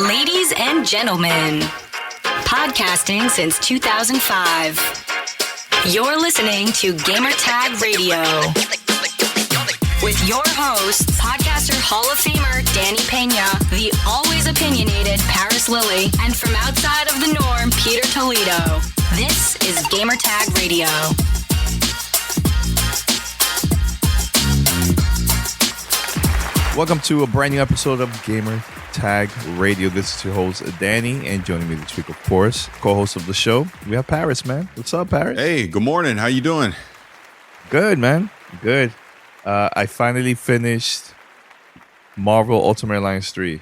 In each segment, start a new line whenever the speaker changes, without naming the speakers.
Ladies and gentlemen, podcasting since 2005. You're listening to Gamertag Radio with your host, podcaster Hall of Famer Danny Pena, the always opinionated Parris Lilly, and from outside of the norm, Peter Toledo. This is Gamertag Radio.
Welcome to a brand new episode of Gamer Tag Radio. This is your host, Danny, and joining me this week, of course, co-host of the show, we have Parris, man. What's up, Parris?
Hey, good morning. How you doing?
Good, man. Good. I finally finished Marvel Ultimate Alliance 3.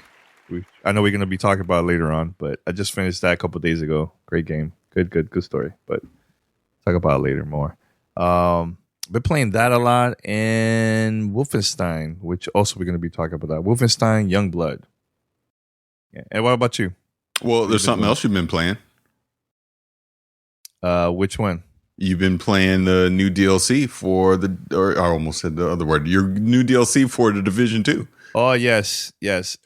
I know we're going to be talking about it later on, but I just finished that a couple days ago. Great game. Good story. But talk about it later more. Been playing that a lot, and Wolfenstein, which also we're going to be talking about that. Wolfenstein Youngblood. Yeah. And what about you?
Well, there's something else you've been playing.
Which one?
You've been playing the new DLC for or I almost said the other word. Your new DLC for the Division 2.
Oh, yes.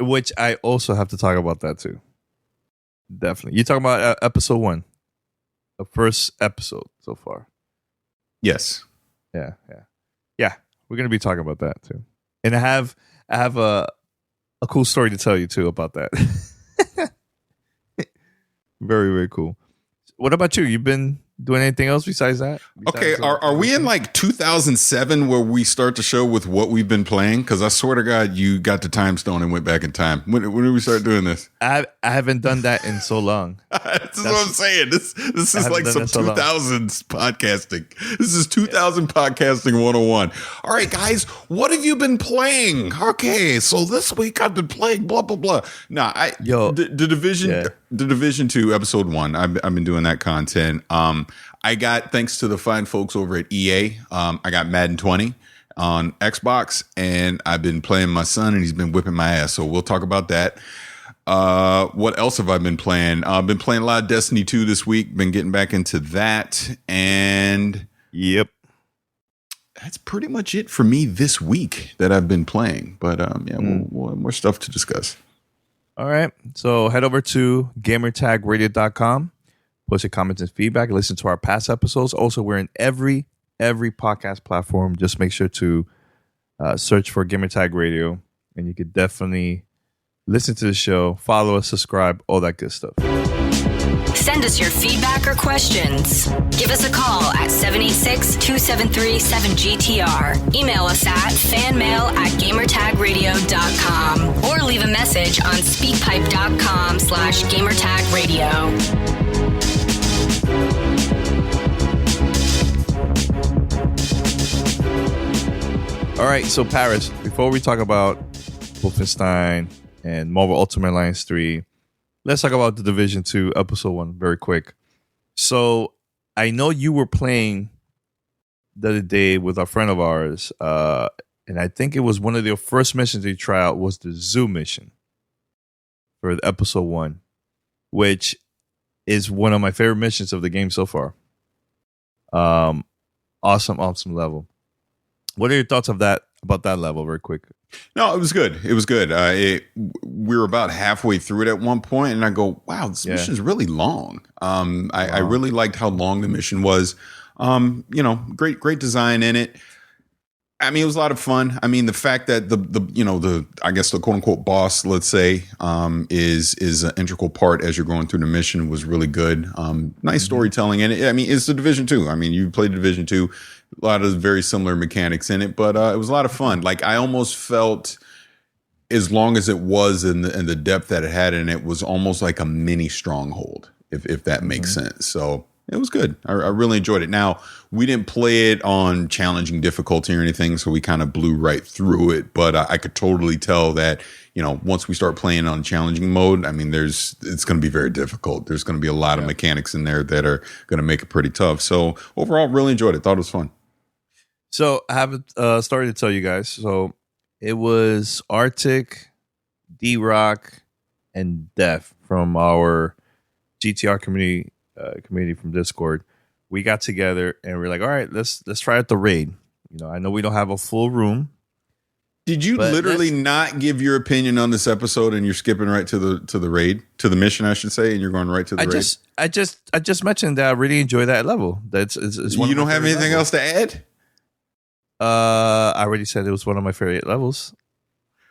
Which I also have to talk about that too. Definitely. You're talking about episode 1. The first episode so far.
Yes.
Yeah. We're gonna be talking about that too, and I have a cool story to tell you too about that. Very, very cool. What about you? You've been doing anything else besides that?
Okay, are we in like 2007 where we start the show with what we've been playing? Because I swear to God, you got the time stone and went back in time. When did we start doing this?
I haven't done that in so long.
That's what I'm saying. This is like some 2000s podcasting. This is 2000 podcasting 101. All right, guys, what have you been playing? Okay, so this week I've been playing blah blah blah. The Division 2 episode 1. I've been doing that content. I got, thanks to the fine folks over at EA, I got Madden 20 on Xbox, and I've been playing my son, and he's been whipping my ass. So we'll talk about that. What else have I been playing? I've been playing a lot of Destiny 2 this week. Been getting back into that, and
yep,
that's pretty much it for me this week that I've been playing. But we'll have more stuff to discuss.
All right, so head over to gamertagradio.com. Post your comments and feedback. Listen to our past episodes. Also, we're in every podcast platform. Just make sure to search for Gamertag Radio, and you could definitely listen to the show, follow us, subscribe, all that good stuff.
Send us your feedback or questions. Give us a call at 786-273-7GTR. Email us at fanmail@gamertagradio.com or leave a message on speakpipe.com/gamertagradio.
All right, so Parris, before we talk about Wolfenstein and Marvel Ultimate Alliance 3, let's talk about the Division 2 episode 1 very quick. So I know you were playing the other day with a friend of ours, and I think it was one of your first missions you try out was the zoo mission for the episode 1, which is one of my favorite missions of the game so far. Awesome level. What are your thoughts about that level, very quick?
No, it was good. We were about halfway through it at one point, and I go, "Wow, this mission is really long." I really liked how long the mission was. Great design in it. I mean, it was a lot of fun. I mean, the fact that the I guess the quote unquote boss, let's say, is an integral part as you're going through the mission was really good. Nice storytelling in it. I mean, it's the Division 2. I mean, you played Division 2, a lot of very similar mechanics in it, but it was a lot of fun. Like I almost felt, as long as it was in the depth that it had in it, was almost like a mini Stronghold, if that makes sense. So it was good. I really enjoyed it. Now, we didn't play it on challenging difficulty or anything, so we kind of blew right through it. But I could totally tell that, once we start playing on challenging mode, I mean, it's going to be very difficult. There's going to be a lot of mechanics in there that are going to make it pretty tough. So overall, really enjoyed it. Thought it was fun.
So I have a story to tell you guys. So it was Arctic, D-Rock, and Def from our GTR community from Discord. We got together and we're like, all right, let's try out the raid. I know we don't have a full room,
Did you literally not give your opinion on this episode, and you're skipping right to the raid, to the mission, I should say, and you're going right to the raid?
I just mentioned that I really enjoy that level. It's one.
You don't have anything else to add?
I already said it was one of my favorite levels.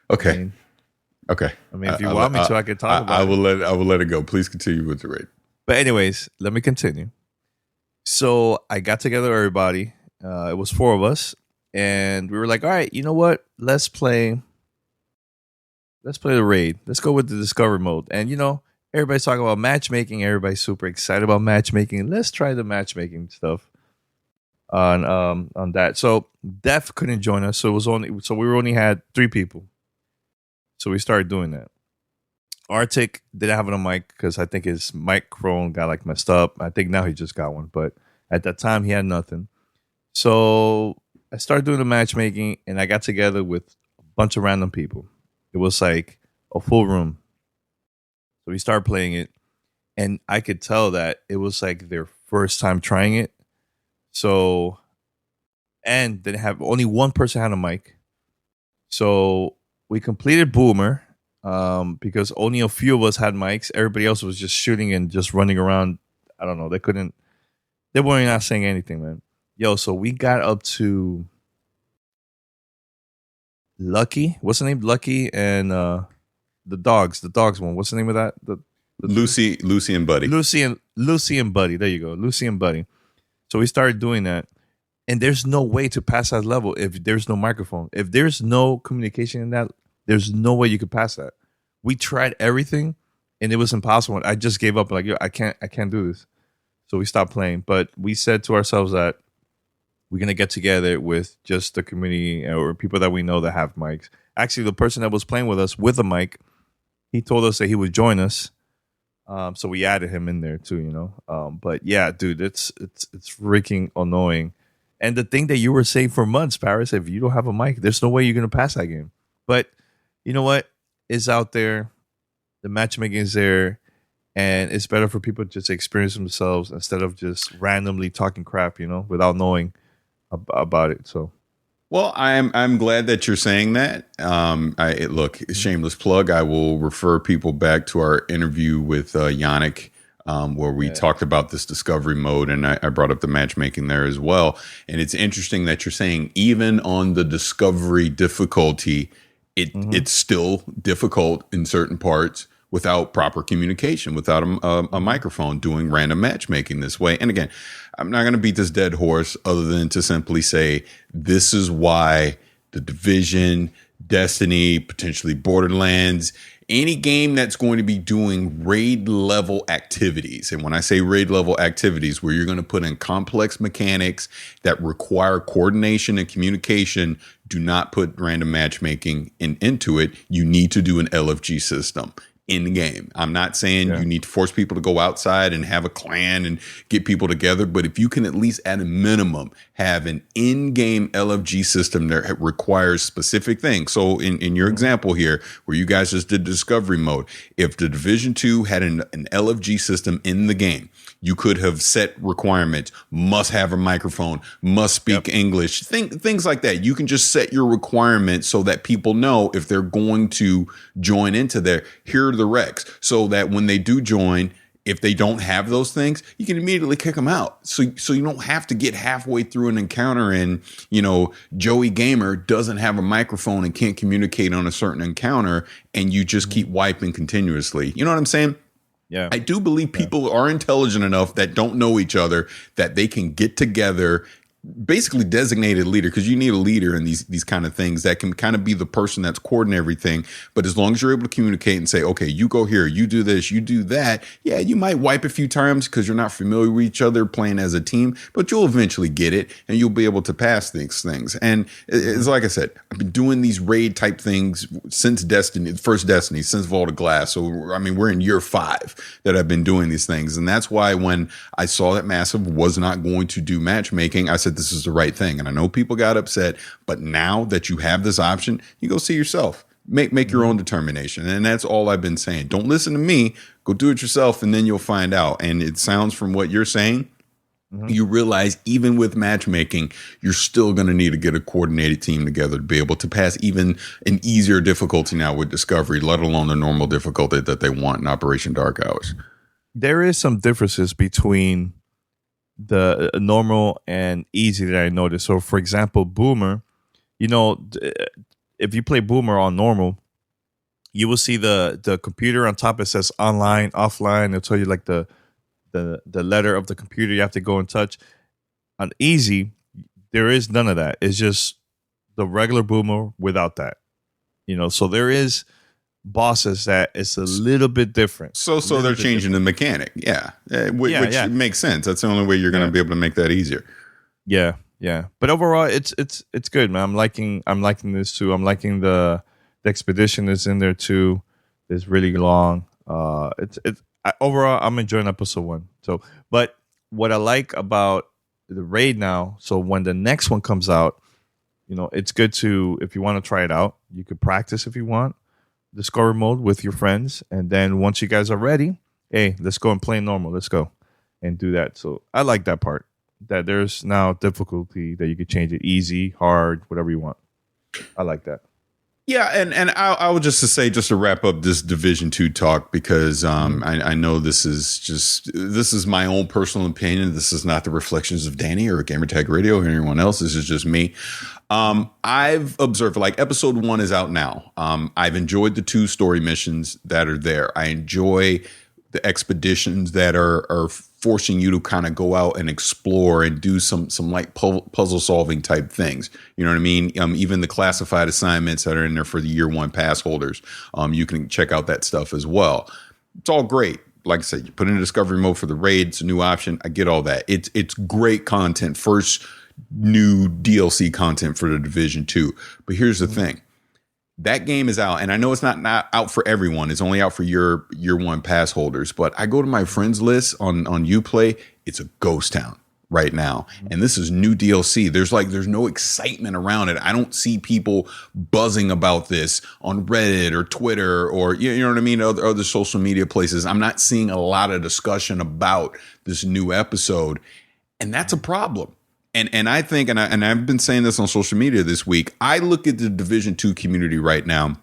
Okay.
I mean, if you want me to, I can talk about it.
I will let it go. Please continue with the raid.
But anyways, let me continue. So I got together everybody. It was 4 of us, and we were like, all right, you know what? Let's play the raid. Let's go with the discovery mode. And everybody's talking about matchmaking. Everybody's super excited about matchmaking. Let's try the matchmaking stuff on that. So Def couldn't join us, so we only had 3 people. So we started doing that. Arctic didn't have it on mic because I think his microphone got messed up. I think now he just got one, but at that time he had nothing. So I started doing the matchmaking, and I got together with a bunch of random people. It was like a full room. So we started playing it, and I could tell that it was like their first time trying it. So, and they have only one person had a mic. So we completed Boomer. Because only a few of us had mics. Everybody else was just shooting and just running around. I don't know. They weren't not saying anything, man. Yo, so we got up to Lucky. What's the name? Lucky and the dogs one. What's the name of that?
Lucy and Buddy.
Lucy and Buddy. There you go. Lucy and Buddy. So we started doing that. And there's no way to pass that level if there's no microphone. If there's no communication in that, there's no way you could pass that. We tried everything, and it was impossible. I just gave up. Like, yo, I can't do this. So we stopped playing. But we said to ourselves that we're gonna get together with just the community or people that we know that have mics. Actually, the person that was playing with us with a mic, he told us that he would join us. So we added him in there too, But yeah, dude, it's freaking annoying. And the thing that you were saying for months, Parris, if you don't have a mic, there's no way you're gonna pass that game. But you know what? It's out there. The matchmaking is there. And it's better for people to just experience themselves instead of just randomly talking crap, without knowing about it. So,
well, I'm glad that you're saying that. Look, shameless plug. I will refer people back to our interview with Yannick, where we talked about this discovery mode, and I brought up the matchmaking there as well. And it's interesting that you're saying even on the discovery difficulty, it's still difficult in certain parts without proper communication, without a microphone, doing random matchmaking this way. And again, I'm not going to beat this dead horse other than to simply say this is why the Division, Destiny, potentially Borderlands, any game that's going to be doing raid level activities. And when I say raid level activities, where you're going to put in complex mechanics that require coordination and communication, do not put random matchmaking into it. You need to do an LFG system in the game. I'm not saying you need to force people to go outside and have a clan and get people together, but if you can at least at a minimum have an in-game LFG system that requires specific things. So in your example here, where you guys just did discovery mode, if the Division 2 had an LFG system in the game, you could have set requirements, must have a microphone, must speak English, things like that. You can just set your requirements so that people know if they're going to join into there, here are the recs, so that when they do join, if they don't have those things, you can immediately kick them out. So you don't have to get halfway through an encounter and, Joey Gamer doesn't have a microphone and can't communicate on a certain encounter, and you just keep wiping continuously. You know what I'm saying?
Yeah.
I do believe people are intelligent enough that don't know each other, that they can get together, basically designated leader, because you need a leader in these kind of things that can kind of be the person that's coordinating everything. But as long as you're able to communicate and say, okay, you go here, you do this, you do that. Yeah, you might wipe a few times because you're not familiar with each other playing as a team, but you'll eventually get it and you'll be able to pass these things. And it's like I said, I've been doing these raid type things since Destiny, the first Destiny, since Vault of Glass. So, I mean, we're in year 5 that I've been doing these things. And that's why when I saw that Massive was not going to do matchmaking, I said, this is the right thing. And I know people got upset, but now that you have this option, you go see yourself, make your own determination. And that's all I've been saying. Don't listen to me, go do it yourself, and then you'll find out. And it sounds from what you're saying you realize even with matchmaking, you're still going to need to get a coordinated team together to be able to pass even an easier difficulty now with Discovery, let alone the normal difficulty that they want in Operation Dark Hours.
There is some differences between the normal and easy that I noticed. So, for example, Boomer, if you play Boomer on normal, you will see the computer on top. It says online, offline. It'll tell you like the letter of the computer you have to go and touch. On easy, there is none of that. It's just the regular Boomer without that. So there is bosses that it's a little bit different.
So they're changing the mechanic. Yeah. Which makes sense. That's the only way you're going to be able to make that easier.
Yeah. Yeah. But overall it's good, man. I'm liking this too. I'm liking the expedition that's in there too. It's really long. Overall, I'm enjoying episode 1. So, but what I like about the raid now, so when the next one comes out, it's good to, if you want to try it out, you could practice if you want, Discovery mode with your friends. And then once you guys are ready, hey, let's go and play normal. Let's go and do that. So I like that part, that there's now difficulty that you could change it easy, hard, whatever you want. I like that.
Yeah, and I would just to wrap up this Division 2 talk, because I know this is my own personal opinion. This is not the reflections of Danny or Gamertag Radio or anyone else. This is just me. I've observed, like, episode 1 is out now. I've enjoyed the 2 story missions that are there. I enjoy the expeditions that are forcing you to kind of go out and explore and do some like puzzle solving type things. You know what I mean? Even the classified assignments that are in there for the year 1 pass holders, you can check out that stuff as well. It's all great. Like I said, you put in a discovery mode for the raid. It's a new option. I get all that. It's great content. First new DLC content for the Division 2. But here's the thing. That game is out, and I know it's not out for everyone. It's only out for year 1 pass holders. But I go to my friends list on Uplay. It's a ghost town right now, and this is new DLC. There's no excitement around it. I don't see people buzzing about this on Reddit or Twitter or you know what I mean, other social media places. I'm not seeing a lot of discussion about this new episode, and that's a problem. And I think, and I've been saying this on social media this week, I look at the Division 2 community right now,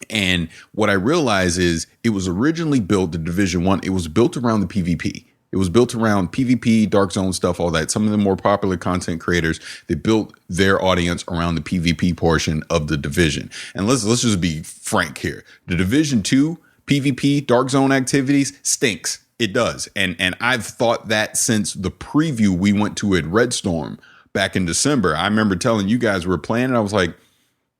and what I realize is it was originally built, the Division 1, it was built around the PvP. It was built around PvP, Dark Zone stuff, all that. Some of the more popular content creators, they built their audience around the PvP portion of the Division. And let's just be frank here. The Division 2 PvP, Dark Zone activities stinks. It does. And I've thought that since the preview we went to at Red Storm back in December. I remember telling you guys we were playing it. I was like,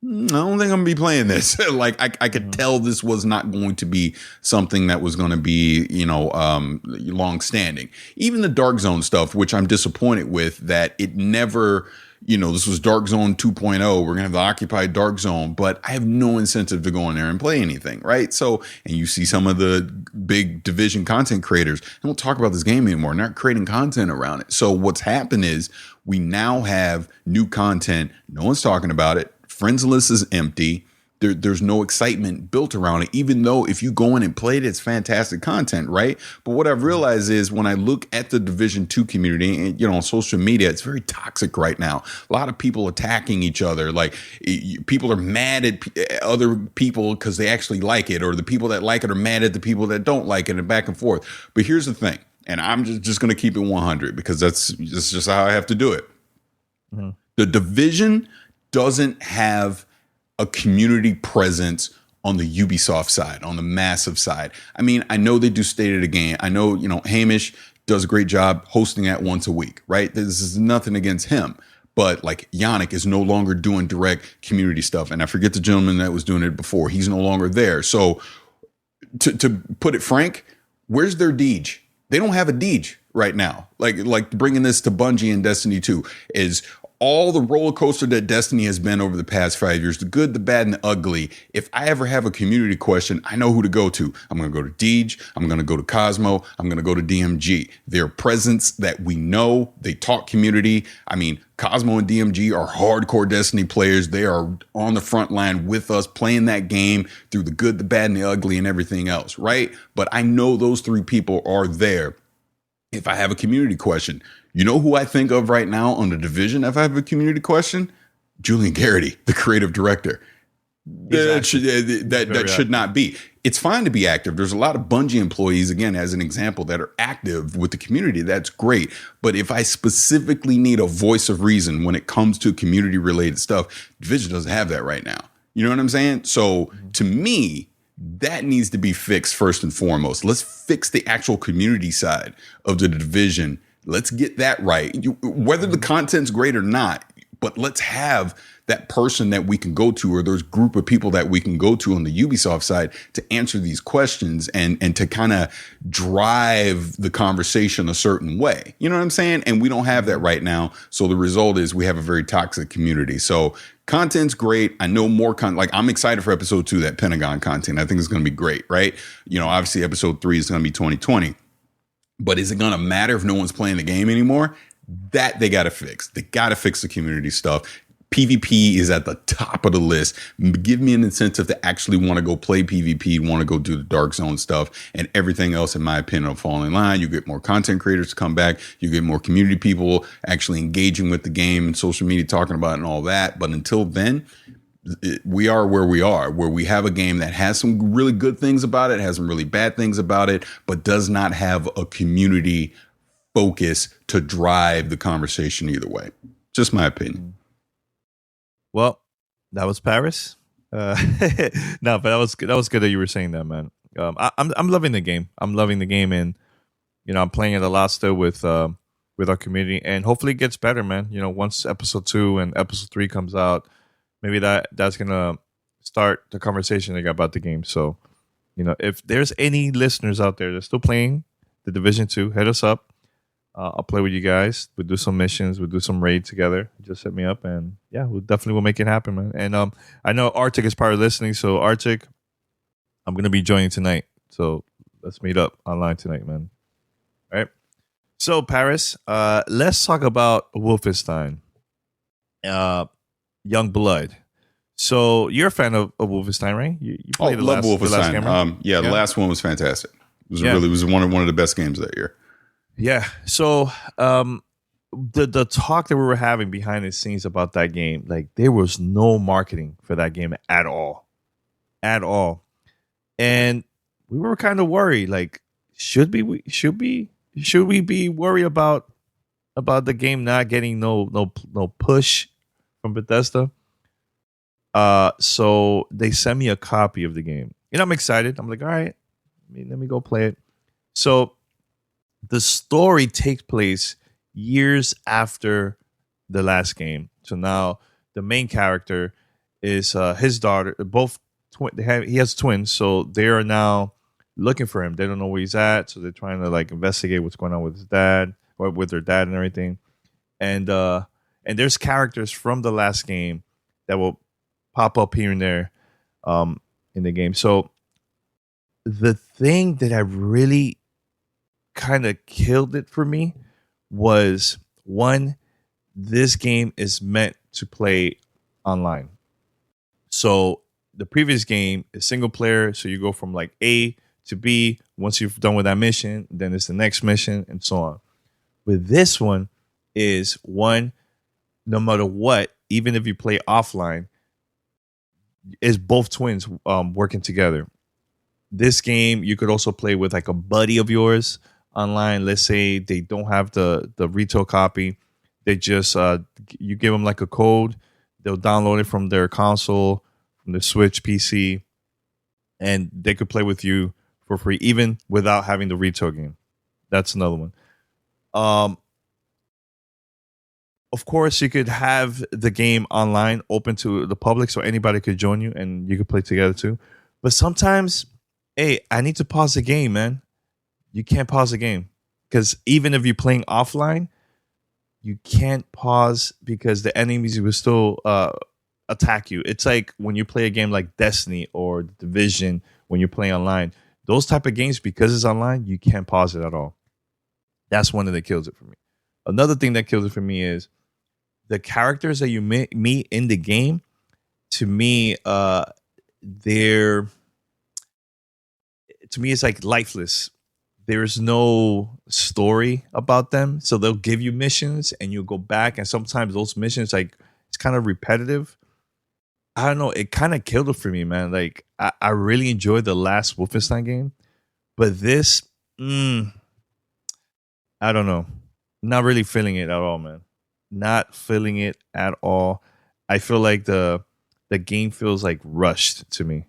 I don't think I'm going to be playing this. Like, I could tell this was not going to be something that was going to be, long standing. Even the Dark Zone stuff, which I'm disappointed with, that it never, this was Dark Zone 2.0. We're going to have the occupied Dark Zone, but I have no incentive to go in there and play anything, right? So, and you see some of the big Division content creators, they don't talk about this game anymore. They're not creating content around it. So what's happened is we now have new content. No one's talking about it. Friends list is empty. There's no excitement built around it, even though if you go in and play it, it's fantastic content, right? But what I've realized is when I look at the Division 2 community and, on social media, it's very toxic right now. A lot of people attacking each other. Like, people are mad at other people because they actually like it, or the people that like it are mad at the people that don't like it, and back and forth. But here's the thing, and I'm just going to keep it 100 because that's just how I have to do it. Mm-hmm. The Division doesn't have a community presence on the Ubisoft side, on the massive side. I mean, I know they do State of the Game. I know, Hamish does a great job hosting that once a week, right? This is nothing against him. But like Yannick is no longer doing direct community stuff. And I forget the gentleman that was doing it before. He's no longer there. So to put it frank, where's their Deej? They don't have a Deej right now. Like bringing this to Bungie and Destiny 2 is all the roller coaster that Destiny has been over the past 5 years, the good, the bad, and the ugly. If I ever have a community question, I know who to go to. I'm going to go to Deej. I'm going to go to Cosmo. I'm going to go to DMG. Their presence that we know, they talk community. I mean, Cosmo and DMG are hardcore Destiny players. They are on the front line with us, playing that game through the good, the bad, and the ugly, and everything else, right? But I know those 3 people are there. If I have a community question, you know who I think of right now on the Division if I have a community question? Julian Garrity, the creative director. That should not be. It's fine to be active. There's a lot of Bungie employees, again, as an example, that are active with the community. That's great. But if I specifically need a voice of reason when it comes to community related stuff, Division doesn't have that right now. You know what I'm saying? So to me, that needs to be fixed first and foremost. Let's fix the actual community side of the Division. Let's get that right. Whether the content's great or not, but let's have that person that we can go to, or those group of people that we can go to on the Ubisoft side to answer these questions and to kind of drive the conversation a certain way. You know what I'm saying? And we don't have that right now. So the result is we have a very toxic community. So content's great. I know more like I'm excited for episode 2, that Pentagon content. I think it's going to be great, right? You know, obviously episode 3 is going to be 2020. But is it going to matter if no one's playing the game anymore? That they got to fix. They got to fix the community stuff. PvP is at the top of the list. Give me an incentive to actually want to go play PvP, want to go do the Dark Zone stuff, and everything else, in my opinion, will fall in line. You get more content creators to come back. You get more community people actually engaging with the game and social media, talking about it and all that. But until then, we are where we are, where we have a game that has some really good things about it, has some really bad things about it, but does not have a community focus to drive the conversation either way. Just my opinion.
Well, that was Parris. No, but that was good that you were saying that, man. I'm loving the game. I'm loving the game, and you know, I'm playing it a lot still with our community, and hopefully it gets better, man. You know, once episode 2 and episode 3 comes out, maybe that's gonna start the conversation about the game. So, you know, if there's any listeners out there that's still playing the Division 2, hit us up. I'll play with you guys. We'll do some missions. We'll do some raids together. Just hit me up, and yeah, we'll definitely make it happen, man. And I know Arctic is probably listening, so Arctic, I'm gonna be joining tonight. So let's meet up online tonight, man. All right. So Parris, let's talk about Wolfenstein, Youngblood. So you're a fan of Wolfenstein, right? You played
love Wolfenstein. The last one was fantastic. It was one of the best games that year.
Yeah. So the talk that we were having behind the scenes about that game, like there was no marketing for that game at all. And we were kind of worried, like, should we be worried about the game not getting no push from Bethesda? So they sent me a copy of the game. And I'm excited. I'm like, all right, let me go play it. So the story takes place years after the last game. So now the main character is his daughter. He has twins, so they are now looking for him. They don't know where he's at, so they're trying to like investigate what's going on with his dad or with their dad and everything. And there's characters from the last game that will pop up here and there in the game. So the thing that I really kind of killed it for me was, one, this game is meant to play online. So the previous game is single player, so you go from like A to B. Once you've done with that mission, then it's the next mission, and so on. With this one is, one, no matter what, even if you play offline, is both twins working together. This game you could also play with like a buddy of yours online. Let's say they don't have the retail copy. They just you give them like a code. They'll download it from their console, from the Switch PC, and they could play with you for free, even without having the retail game. That's another one. Of course, you could have the game online open to the public, so anybody could join you and you could play together too. But sometimes, hey, I need to pause the game, man. You can't pause the game because even if you're playing offline, you can't pause because the enemies will still attack you. It's like when you play a game like Destiny or Division, when you play online, those type of games, because it's online, you can't pause it at all. That's one that kills it for me. Another thing that kills it for me is the characters that you meet in the game. To me, it's like lifeless. there's no story about them. So they'll give you missions and you go back, and sometimes those missions, like, it's kind of repetitive. I don't know. It kind of killed it for me, man. Like, I really enjoyed the last Wolfenstein game, but this, I don't know. Not really feeling it at all, man. Not feeling it at all. I feel like the game feels like rushed to me.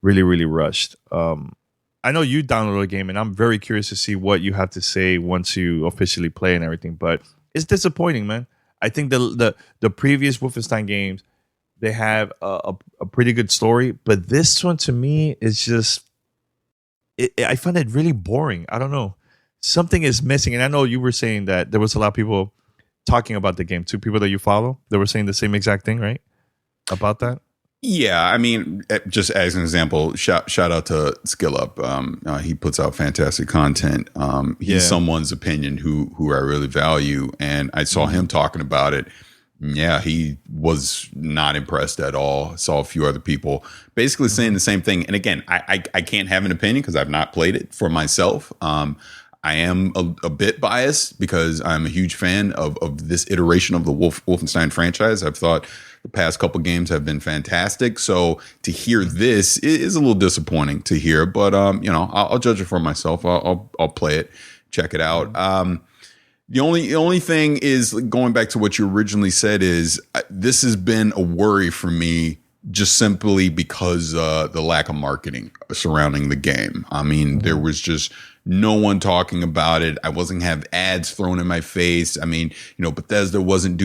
Really, really rushed. I know you downloaded the game, and I'm very curious to see what you have to say once you officially play and everything. But it's disappointing, man. I think the previous Wolfenstein games, they have a pretty good story, but this one to me is just, I find it really boring. I don't know. Something is missing, and I know you were saying that there was a lot of people talking about the game. 2 people that you follow, they were saying the same exact thing, right? About that.
Yeah, I mean, just as an example, shout out to Skill Up. He puts out fantastic content. He's someone's opinion who I really value, and I saw him talking about it. Yeah, he was not impressed at all. Saw a few other people basically saying the same thing. And again, I can't have an opinion because I've not played it for myself. I am a bit biased because I'm a huge fan of this iteration of the Wolfenstein franchise. I've thought the past couple games have been fantastic. So to hear this is a little disappointing to hear, but I'll judge it for myself. I'll play it, check it out. The only thing is, going back to what you originally said, is this has been a worry for me just simply because the lack of marketing surrounding the game. I mean, there was just no one talking about it. I wasn't have ads thrown in my face. I mean, Bethesda wasn't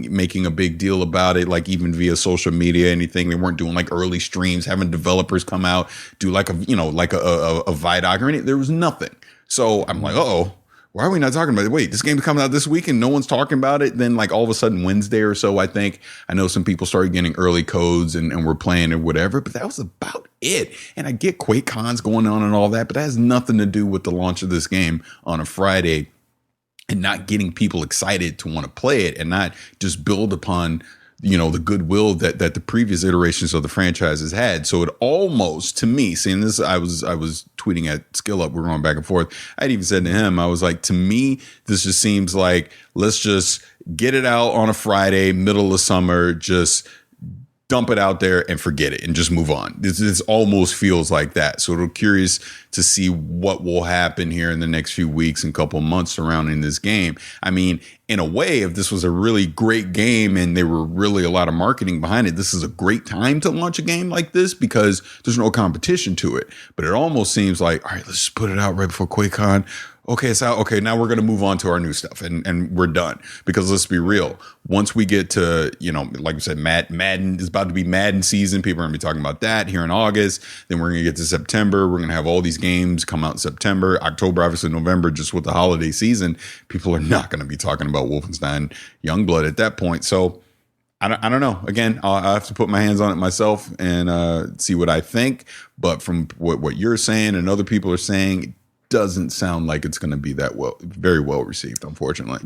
making a big deal about it, like even via social media, anything. They weren't doing like early streams, having developers come out, do like a Vidoc or anything. There was nothing. So I'm like, uh-oh. Why are we not talking about it? Wait, this game's coming out this week and no one's talking about it. Then like all of a sudden Wednesday or so, I know some people started getting early codes and were playing or whatever, but that was about it. And I get QuakeCons going on and all that, but that has nothing to do with the launch of this game on a Friday and not getting people excited to want to play it and not just build upon the goodwill that the previous iterations of the franchise has had. So it almost, to me, seeing this, I was tweeting at Skill Up, we're going back and forth. I'd even said to him, I was like, to me, this just seems like, let's just get it out on a Friday, middle of summer, just dump it out there and forget it and just move on. This almost feels like that. So we're curious to see what will happen here in the next few weeks and couple months surrounding this game. I mean, in a way, if this was a really great game and there were really a lot of marketing behind it, this is a great time to launch a game like this because there's no competition to it. But it almost seems like, all right, let's just put it out right before QuakeCon. Okay, so now we're going to move on to our new stuff and we're done. Because let's be real, once we get to, like we said, Madden is about to be Madden season. People are going to be talking about that here in August. Then we're going to get to September. We're going to have all these games come out in September, October, obviously November, just with the holiday season. People are not going to be talking about Wolfenstein Youngblood at that point. So I don't know. Again, I'll have to put my hands on it myself and see what I think. But from what you're saying and other people are saying, doesn't sound like it's going to be that very well received, unfortunately.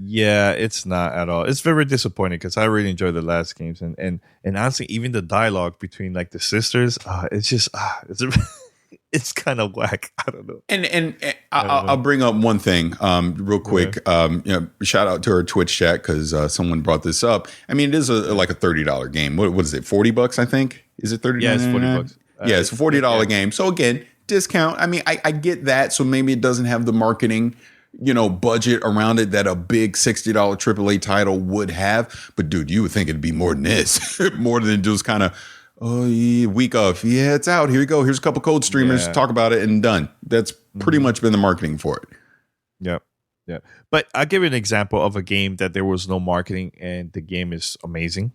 Yeah, it's not at all. It's very disappointing because I really enjoyed the last games, and honestly, even the dialogue between like the sisters, it's just it's kind of whack. I don't know.
And I'll bring up one thing real quick. Shout out to our Twitch chat because someone brought this up. I mean, it is like a $30 game. What is it? $40, I think. Is it $30?
Yeah, it's $40.
Yeah, it's a $40 game. So again, discount. I mean, I get that. So maybe it doesn't have the marketing, budget around it that a big $60 AAA title would have. But dude, you would think it'd be more than this, more than just kind of, week of, yeah, it's out. Here we go. Here's a couple code streamers, talk about it and done. That's pretty much been the marketing for it.
Yep. Yeah. But I'll give you an example of a game that there was no marketing and the game is amazing.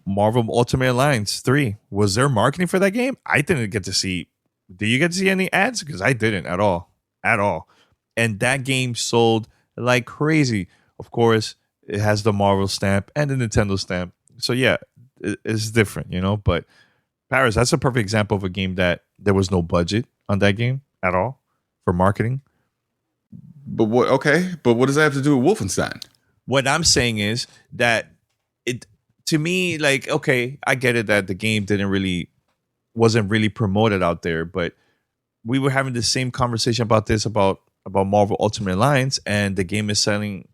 Marvel Ultimate Alliance 3. Was there marketing for that game? I didn't get to see. Did you get to see any ads? Because I didn't at all. And that game sold like crazy. Of course, it has the Marvel stamp and the Nintendo stamp. So yeah, it's different, But Parris, that's a perfect example of a game that there was no budget on that game at all for marketing.
But what does that have to do with Wolfenstein?
What I'm saying is that it, to me, like, okay, I get it that the game wasn't really promoted out there, but we were having the same conversation about this about Marvel Ultimate Alliance, and the game is selling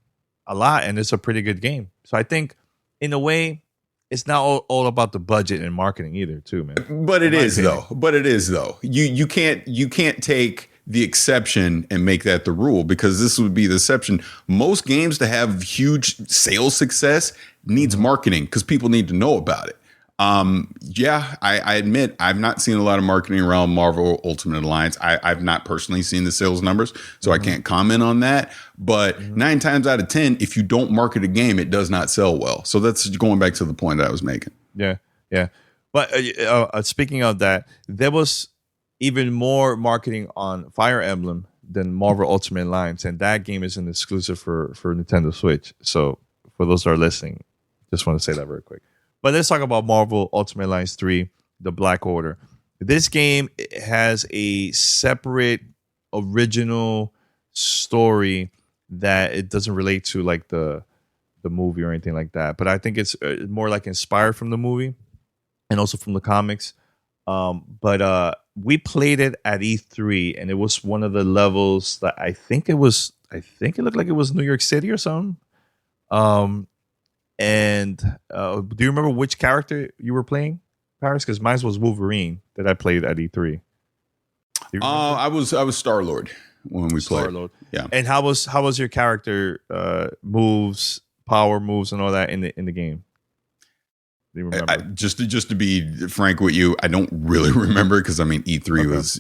a lot, and it's a pretty good game. So I think, in a way, it's not all about the budget and marketing either, too, man.
But it is though. You can't take the exception and make that the rule, because this would be the exception. Most games to have huge sales success needs marketing, because people need to know about it. I admit I've not seen a lot of marketing around Marvel Ultimate Alliance. I've not personally seen the sales numbers, so I can't comment on that. But 9 times out of 10, if you don't market a game, it does not sell well. So that's going back to the point that I was making.
Yeah. But speaking of that, there was even more marketing on Fire Emblem than Marvel Ultimate Alliance, and that game is an exclusive for Nintendo Switch. So for those that are listening, just want to say that very quick. But let's talk about Marvel Ultimate Alliance 3, The Black Order. This game has a separate original story that it doesn't relate to like the movie or anything like that. But I think it's more like inspired from the movie and also from the comics. But we played it at E3, and it was one of the levels that I think it looked like it was New York City or something. And do you remember which character you were playing, Parris? Because mine was Wolverine that I played at E3.
I was Star-Lord when we played.
Star-Lord.
Yeah.
And how was your character moves, power moves, and all that in the game? Do you remember?
Just to be frank with you, I don't really remember, because I mean E3 was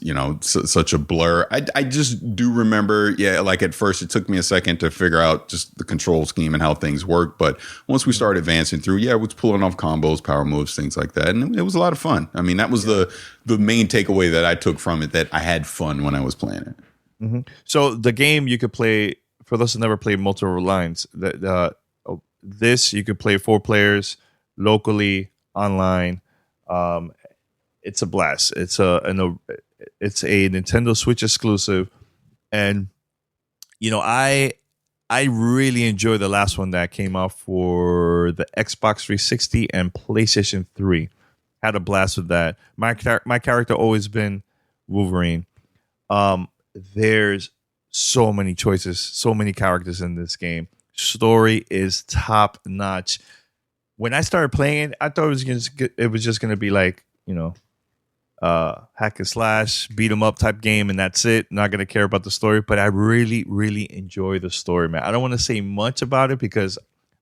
such a blur. I just do remember, like at first it took me a second to figure out just the control scheme and how things work, but once we started advancing through, I was pulling off combos, power moves, things like that, and it was a lot of fun. I mean, that was the main takeaway that I took from it, that I had fun when I was playing it.
Mm-hmm. So the game you could play, for those who never played multiple lines, this you could play 4 players locally, online. It's a blast. It's a Nintendo Switch exclusive, and I really enjoyed the last one that came out for the Xbox 360 and PlayStation 3. Had a blast with that. My character always been Wolverine. There's so many choices, so many characters in this game. Story is top notch. When I started playing it, I thought it was just going to be like, hack and slash, beat 'em up type game, and that's it. Not going to care about the story. But I really, really enjoy the story, man. I don't want to say much about it, because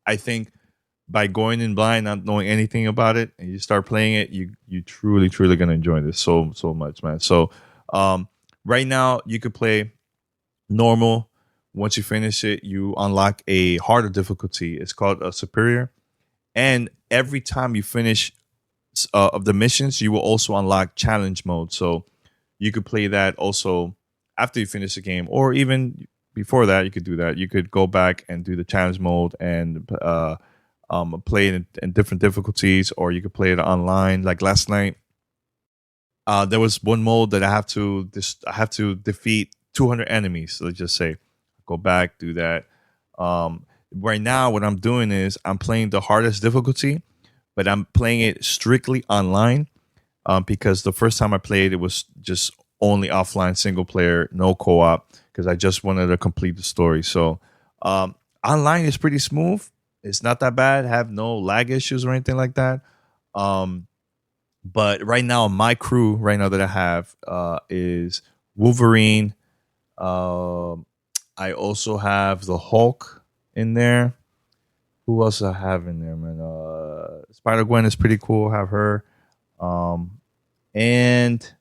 I think by going in blind, not knowing anything about it, and you start playing it, you truly, truly going to enjoy this so much, man. So right now, you could play normal. Once you finish it, you unlock a harder difficulty. It's called a Superior. And every time you finish of the missions, you will also unlock challenge mode. So you could play that also after you finish the game, or even before that, you could do that. You could go back and do the challenge mode and play it in different difficulties, or you could play it online. Like last night, there was one mode that I have to defeat 200 enemies. Let's just say, go back, do that. Right now, what I'm doing is I'm playing the hardest difficulty, but I'm playing it strictly online, because the first time I played, it was just only offline, single player, no co-op, because I just wanted to complete the story. So online is pretty smooth. It's not that bad. Have no lag issues or anything like that. But right now, my crew right now that I have is Wolverine. I also have the Hulk in there. Who else I have in there, man? Spider-Gwen is pretty cool. Have her. And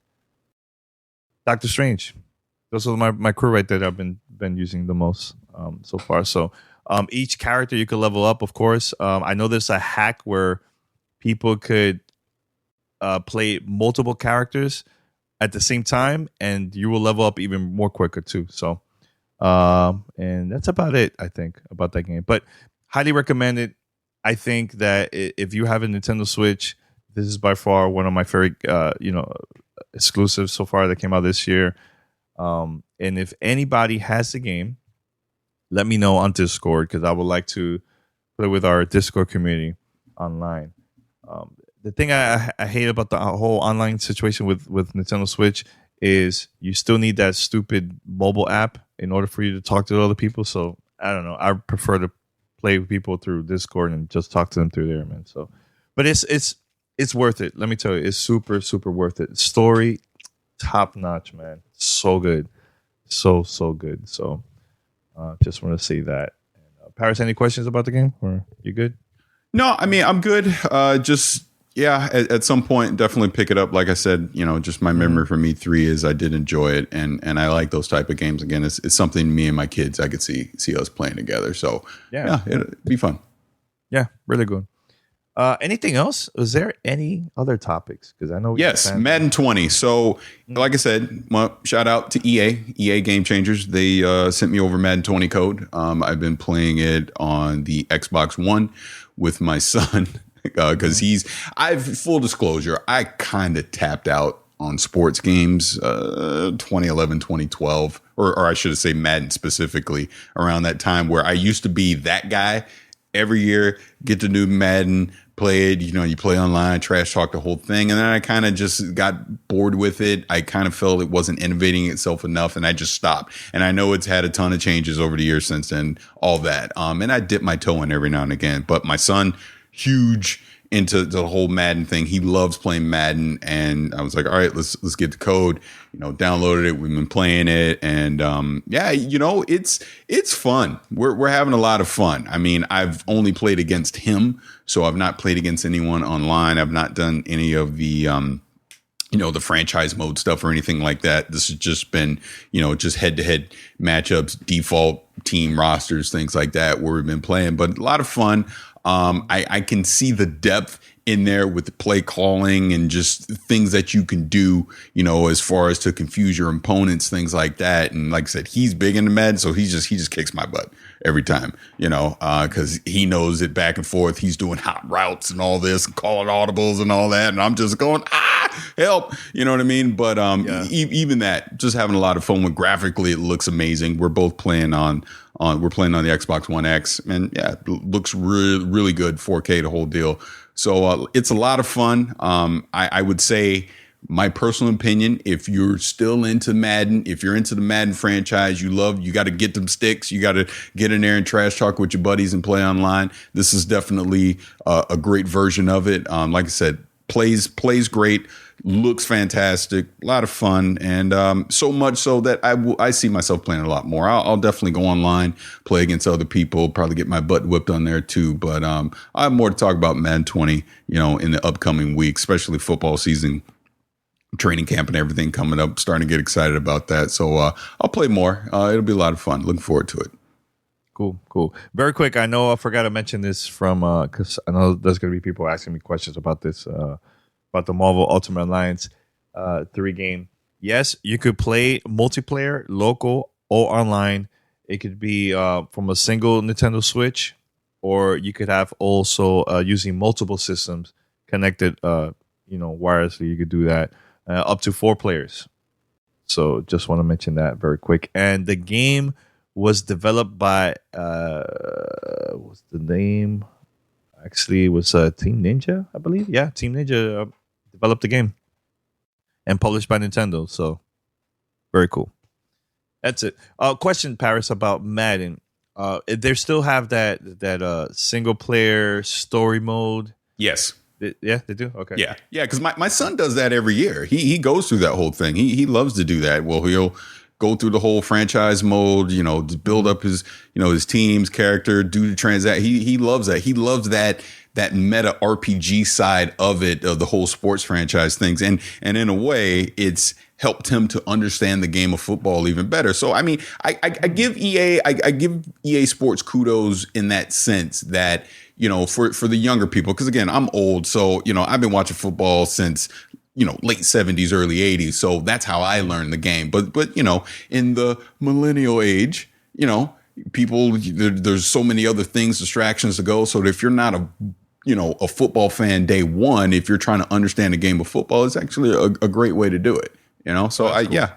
Doctor Strange. Those are my crew right there that I've been using the most so far. So each character you could level up, of course. I know there's a hack where people could play multiple characters at the same time, and you will level up even more quicker too. So and that's about it, I think, about that game. But highly recommend it. I think that if you have a Nintendo Switch, this is by far one of my favorite, exclusives so far that came out this year. And if anybody has the game, let me know on Discord, because I would like to play with our Discord community online. The thing I hate about the whole online situation with Nintendo Switch is you still need that stupid mobile app in order for you to talk to other people. So I don't know. I prefer to play with people through Discord and just talk to them through there, man. So, but it's worth it. Let me tell you, it's super, super worth it. Story, top notch, man. So good. So good. So just want to say that. Parris, any questions about the game? Or you good?
No, I mean, I'm good. At some point, definitely pick it up. Like I said, just my memory from E3 is I did enjoy it, and I like those type of games. Again, it's something me and my kids, I could see us playing together. So yeah, it'd be fun.
Yeah, really good. Anything else? Was there any other topics? Because I know.
Yes, Madden 20. So, like I said, shout out to EA Game Changers. They sent me over Madden 20 code. I've been playing it on the Xbox One with my son because full disclosure, I kind of tapped out on sports games 2011, 2012, or I should say Madden specifically, around that time where I used to be that guy. Every year, get the new Madden, play it, you play online, trash talk the whole thing. And then I kind of just got bored with it. I kind of felt it wasn't innovating itself enough, and I just stopped. And I know it's had a ton of changes over the years since then, all that. And I dip my toe in every now and again. But my son, huge into the whole Madden thing. He loves playing Madden, and I was like, all right, let's get the code. Downloaded it. We've been playing it, and it's fun. We're having a lot of fun. I mean, I've only played against him, so I've not played against anyone online. I've not done any of the the franchise mode stuff or anything like that. This has just been, just head-to-head matchups, default team rosters, things like that, where we've been playing. But a lot of fun. I can see the depth in there with the play calling and just things that you can do, as far as to confuse your opponents, things like that. And like I said, he's big into Madden, so he just kicks my butt every time, because he knows it back and forth. He's doing hot routes and all this, and calling audibles and all that, and I'm just going, help, you know what I mean? But even that, just having a lot of fun with. Graphically, it looks amazing. We're both playing on the Xbox One X, and it looks really, really good, 4K, the whole deal. So it's a lot of fun. I would say, my personal opinion, if you're still into Madden, if you're into the Madden franchise, you got to get them sticks. You got to get in there and trash talk with your buddies and play online. This is definitely a great version of it. Like I said, plays great, looks fantastic, a lot of fun, and so much so that I see myself playing a lot more. I'll definitely go online, play against other people, probably get my butt whipped on there too. But I have more to talk about Madden 20, in the upcoming week, especially football season, training camp and everything coming up. Starting to get excited about that. So I'll play more. It'll be a lot of fun. Looking forward to it.
Cool. Very quick. I know I forgot to mention this from because I know there's going to be people asking me questions about this, about the Marvel Ultimate Alliance 3 game. Yes, you could play multiplayer, local or online. It could be from a single Nintendo Switch, or you could have also using multiple systems connected, wirelessly. You could do that up to 4 players. So just want to mention that very quick. And the game was developed by what's the name? Actually, it was Team Ninja, I believe. Yeah, Team Ninja developed the game and published by Nintendo. So very cool. That's it. Question, Parris, about Madden. They still have that single player story mode?
Yes.
Yeah, they do. Okay.
Yeah, because my son does that every year. He goes through that whole thing. He loves to do that. Well, he'll go through the whole franchise mode, to build up his team's character, do the transact. He loves that. He loves that meta RPG side of it, of the whole sports franchise things. And in a way, it's helped him to understand the game of football even better. So, I mean, I give EA Sports kudos in that sense that, for the younger people, because again, I'm old. So, I've been watching football since, late 70s, early 80s. So that's how I learned the game. But in the millennial age, people, there's so many other things, distractions to go. So if you're not a football fan day one, if you're trying to understand the game of football, it's actually a great way to do it. So cool. Yeah.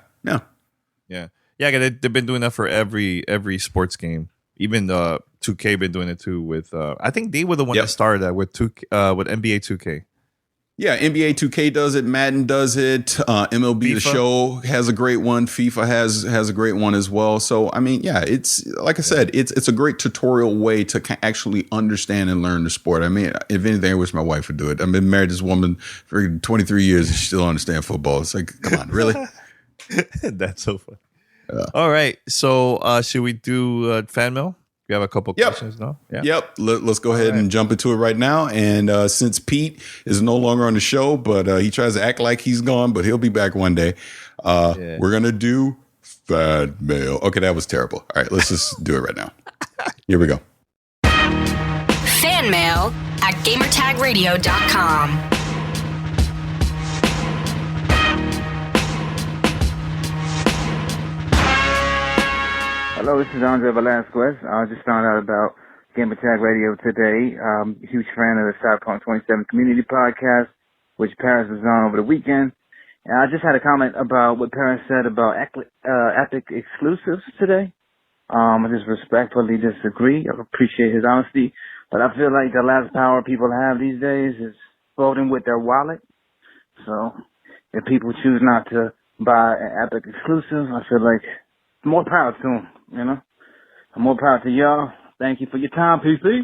They've
been doing that for every sports game. Even 2K been doing it too with. I think they were the one that started that with NBA 2K.
Yeah, NBA 2K does it. Madden does it. MLB The Show has a great one. FIFA has a great one as well. So, I mean, yeah, it's like I said, it's a great tutorial way to actually understand and learn the sport. I mean, if anything, I wish my wife would do it. I've been married to this woman for 23 years and she still understands football. It's like, come on, really?
That's so funny. All right. So, should we do fan mail? We have a couple questions now. Yeah.
Yep. Let's go ahead and jump into it right now. And since Pete is no longer on the show, but he tries to act like he's gone, but he'll be back one day. We're going to do fan mail. Okay, that was terrible. All right, let's just do it right now. Here we go.
Fan mail at gamertagradio.com.
Hello, this is Andre Velasquez. I just found out about Gamertag Radio today. Huge fan of the Cyberpunk 27 community podcast, which Parris was on over the weekend. And I just had a comment about what Parris said about Epic exclusives today. I just respectfully disagree. I appreciate his honesty, but I feel like the last power people have these days is voting with their wallet. So if people choose not to buy an Epic exclusive, I feel like more proud to them, you know? I'm more proud to y'all. Thank you for your time, PC.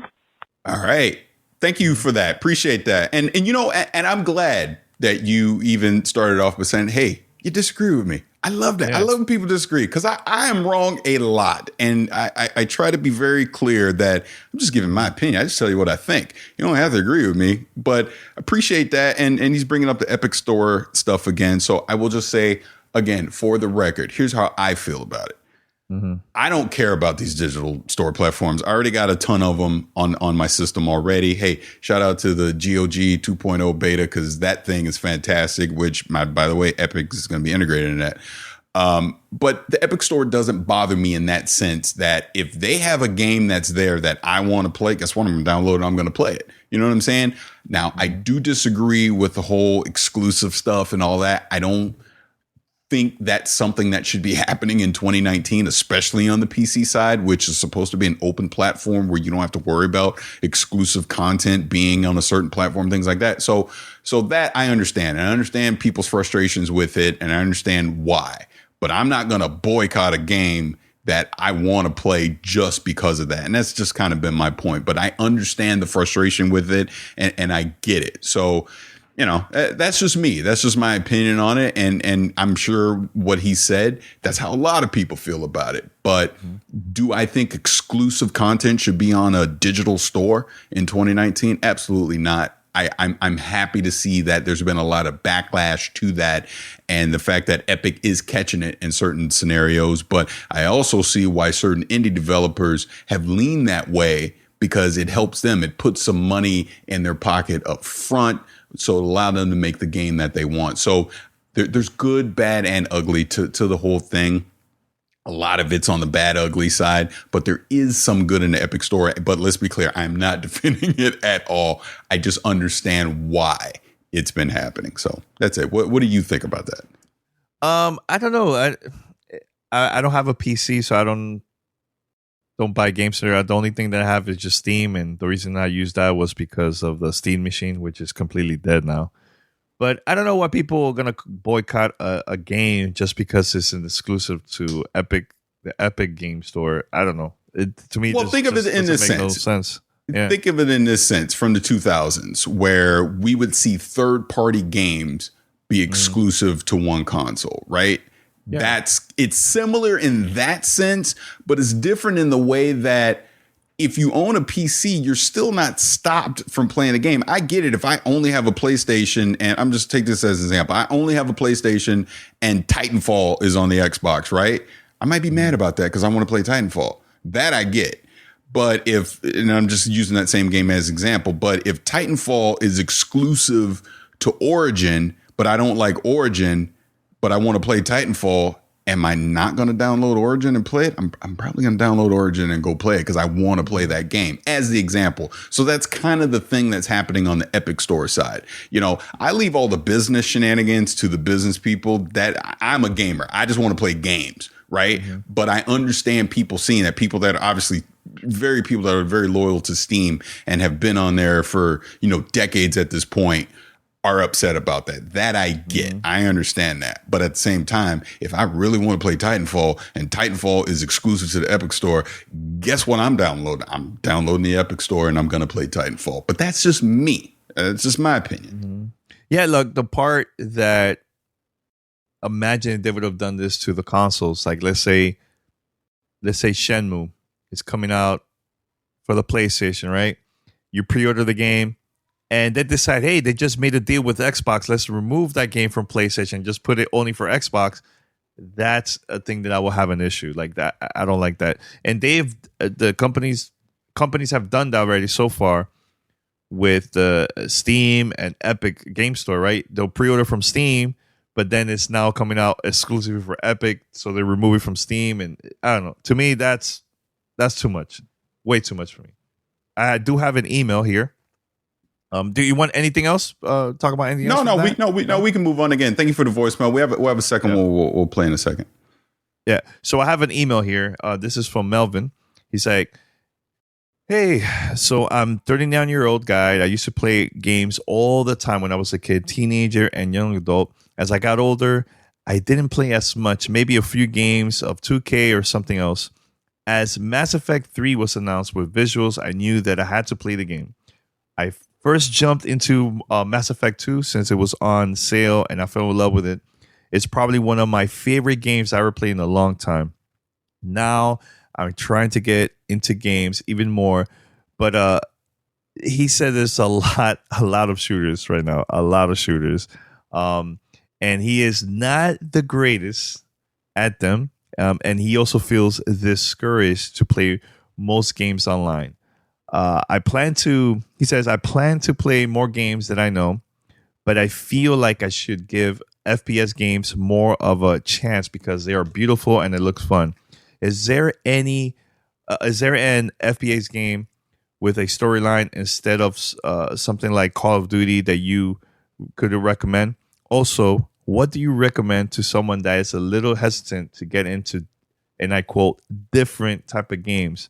All right. Thank you for that. Appreciate that. And you know, and I'm glad that you even started off by saying, hey, you disagree with me. I love that. Yeah. I love when people disagree because I am wrong a lot. And I try to be very clear that I'm just giving my opinion. I just tell you what I think. You don't have to agree with me, but appreciate that. And he's bringing up the Epic Store stuff again. So I will just say, again, for the record, here's how I feel about it. Mm-hmm. I don't care about these digital store platforms. I already got a ton of them on my system already. Hey, shout out to the GOG 2.0 beta because that thing is fantastic, which, by the way, Epic is going to be integrated in that. But the Epic Store doesn't bother me in that sense that if they have a game that's there that I want to play, guess what? I'm going to download it. I'm going to play it. You know what I'm saying? Now, I do disagree with the whole exclusive stuff and all that. I don't think that's something that should be happening in 2019, especially on the PC side, which is supposed to be an open platform where you don't have to worry about exclusive content being on a certain platform, things like that. So that I understand. And I understand people's frustrations with it, and I understand why. But I'm not going to boycott a game that I want to play just because of that. And that's just kind of been my point. But I understand the frustration with it, and I get it. So, you know, that's just me. That's just my opinion on it. And I'm sure what he said, that's how a lot of people feel about it. But do I think exclusive content should be on a digital store in 2019? Absolutely not. I'm happy to see that there's been a lot of backlash to that and the fact that Epic is catching it in certain scenarios. But I also see why certain indie developers have leaned that way because it helps them. It puts some money in their pocket up front. So it allowed them to make the game that they want. So there's good, bad, and ugly to the whole thing. A lot of it's on the bad, ugly side, but there is some good in the Epic Store. But let's be clear, I'm not defending it at all. I just understand why it's been happening. So that's it. What do you think about that?
I don't know. I don't have a PC, so I don't buy games there. The only thing that I have is just Steam, and the reason I use that was because of the Steam machine, which is completely dead now. But I don't know why people are gonna boycott a game just because it's an exclusive to the Epic Game Store. I don't know. To me,
well, think of it in this sense.
No sense. Yeah.
Think of it in this sense from the 2000s, where we would see third-party games be exclusive to one console, right? Yeah. It's similar in that sense, but it's different in the way that if you own a PC, you're still not stopped from playing a game. I get it. If I only have a PlayStation, and I'm just take this as an example, I only have a PlayStation and Titanfall is on the Xbox, right? I might be mad about that because I want to play Titanfall. That I get. But and I'm just using that same game as example, but if Titanfall is exclusive to Origin, but I don't like Origin, but I want to play Titanfall, am I not going to download Origin and play it? I'm probably going to download Origin and go play it because I want to play that game as the example. So that's kind of the thing that's happening on the Epic Store side. You know, I leave all the business shenanigans to the business people. That I'm a gamer. I just want to play games, right? Mm-hmm. But I understand people seeing that, people that are obviously people that are very loyal to Steam and have been on there for, decades at this point, are upset about that. That I get. I understand that. But at the same time, if I really want to play Titanfall and Titanfall is exclusive to the Epic Store, guess what I'm downloading? I'm downloading the Epic Store and I'm going to play Titanfall. But that's just me. It's just my opinion.
Yeah, look, the part that imagine they would have done this to the consoles, like let's say Shenmue is coming out for the PlayStation, right? You pre-order the game and they decide, hey, they just made a deal with Xbox. Let's remove that game from PlayStation and just put it only for Xbox. That's a thing that I will have an issue like that. I don't like that. And the companies have done that already so far with the Steam and Epic Game Store, right? They'll pre-order from Steam, but then it's now coming out exclusively for Epic, so they remove it from Steam. And I don't know. To me, that's too much. Way too much for me. I do have an email here. Do you want anything else? Talk about anything else?
No, we can move on again. Thank you for the voicemail. We have a second one we'll play in a second.
Yeah. So I have an email here. This is from Melvin. He's like, hey, so I'm 39-year-old guy. I used to play games all the time when I was a kid, teenager, and young adult. As I got older, I didn't play as much, maybe a few games of 2K or something else. As Mass Effect 3 was announced with visuals, I knew that I had to play the game. I first jumped into Mass Effect 2 since it was on sale and I fell in love with it. It's probably one of my favorite games I ever played in a long time. Now I'm trying to get into games even more, but he said there's a lot of shooters right now, a lot of shooters. And he is not the greatest at them. And he also feels discouraged to play most games online. He says, I plan to play more games that I know, but I feel like I should give FPS games more of a chance because they are beautiful and it looks fun. Is there an FPS game with a storyline instead of something like Call of Duty that you could recommend? Also, what do you recommend to someone that is a little hesitant to get into, and I quote, different type of games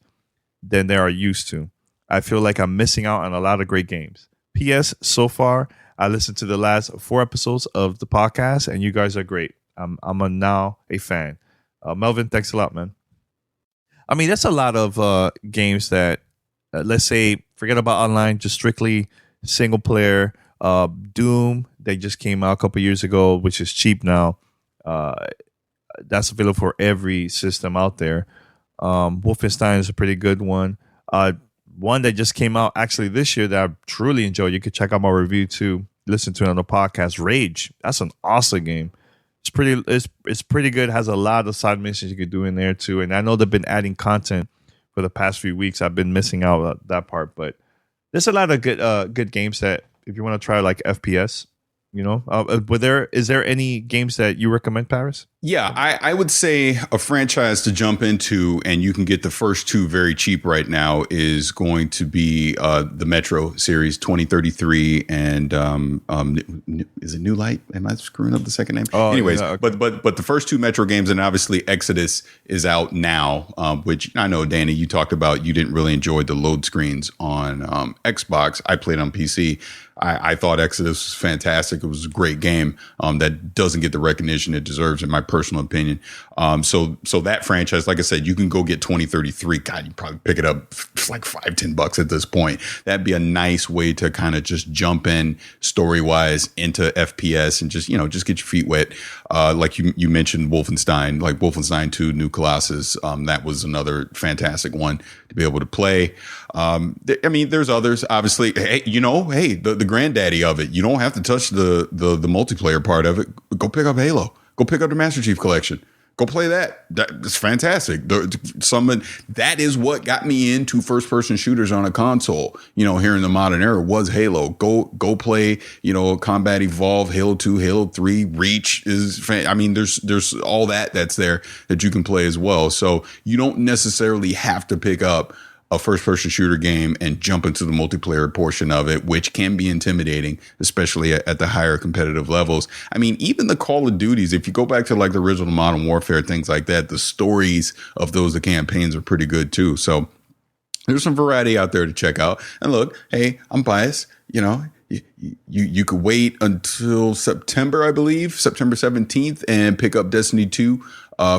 than they are used to? I feel like I'm missing out on a lot of great games. P.S. So far, I listened to the last 4 episodes of the podcast, and you guys are great. I'm now a fan. Melvin, thanks a lot, man. I mean, that's a lot of games that, let's say, forget about online, just strictly single player. Doom, they just came out a couple years ago, which is cheap now. That's available for every system out there. Wolfenstein is a pretty good one. One that just came out actually this year that I truly enjoyed. You could check out my review too. Listen to it on the podcast. Rage. That's an awesome game. It's pretty good. Has a lot of side missions you could do in there too. And I know they've been adding content for the past few weeks. I've been missing out on that part, but there's a lot of good games that if you want to try like FPS, is there any games that you recommend, Parris?
Yeah, I would say a franchise to jump into, and you can get the first 2 very cheap right now, is going to be the Metro series 2033 and is it New Light? Am I screwing up the second name?
Oh,
anyways,
yeah, okay.
but the first 2 Metro games, and obviously Exodus is out now, which I know, Danny, you talked about. You didn't really enjoy the load screens on Xbox. I played on PC. I thought Exodus was fantastic. It was a great game that doesn't get the recognition it deserves, in my personal opinion. So that franchise, like I said, you can go get 2033. God, you probably pick it up for like $5-10 at this point. That'd be a nice way to kind of just jump in story wise into FPS and just get your feet wet. Like you mentioned Wolfenstein, like Wolfenstein 2 New Colossus. That was another fantastic one to be able to play. There's others, obviously. The granddaddy of it. You don't have to touch the multiplayer part of it. Go pick up Halo. Go pick up the Master Chief Collection. Go play that. That's fantastic. That is what got me into first person shooters on a console. Here in the modern era was Halo. Go play. Combat Evolved, Halo 2, Halo 3, Reach is. There's all that's there that you can play as well. So you don't necessarily have to pick up a first-person shooter game and jump into the multiplayer portion of it, which can be intimidating, especially at the higher competitive levels. Even the Call of Duties, if you go back to like the original Modern Warfare, things like that, the stories of the campaigns are pretty good too. So there's some variety out there to check out. And look, hey, I'm biased. You you could wait until September, I believe, September 17th, and pick up Destiny 2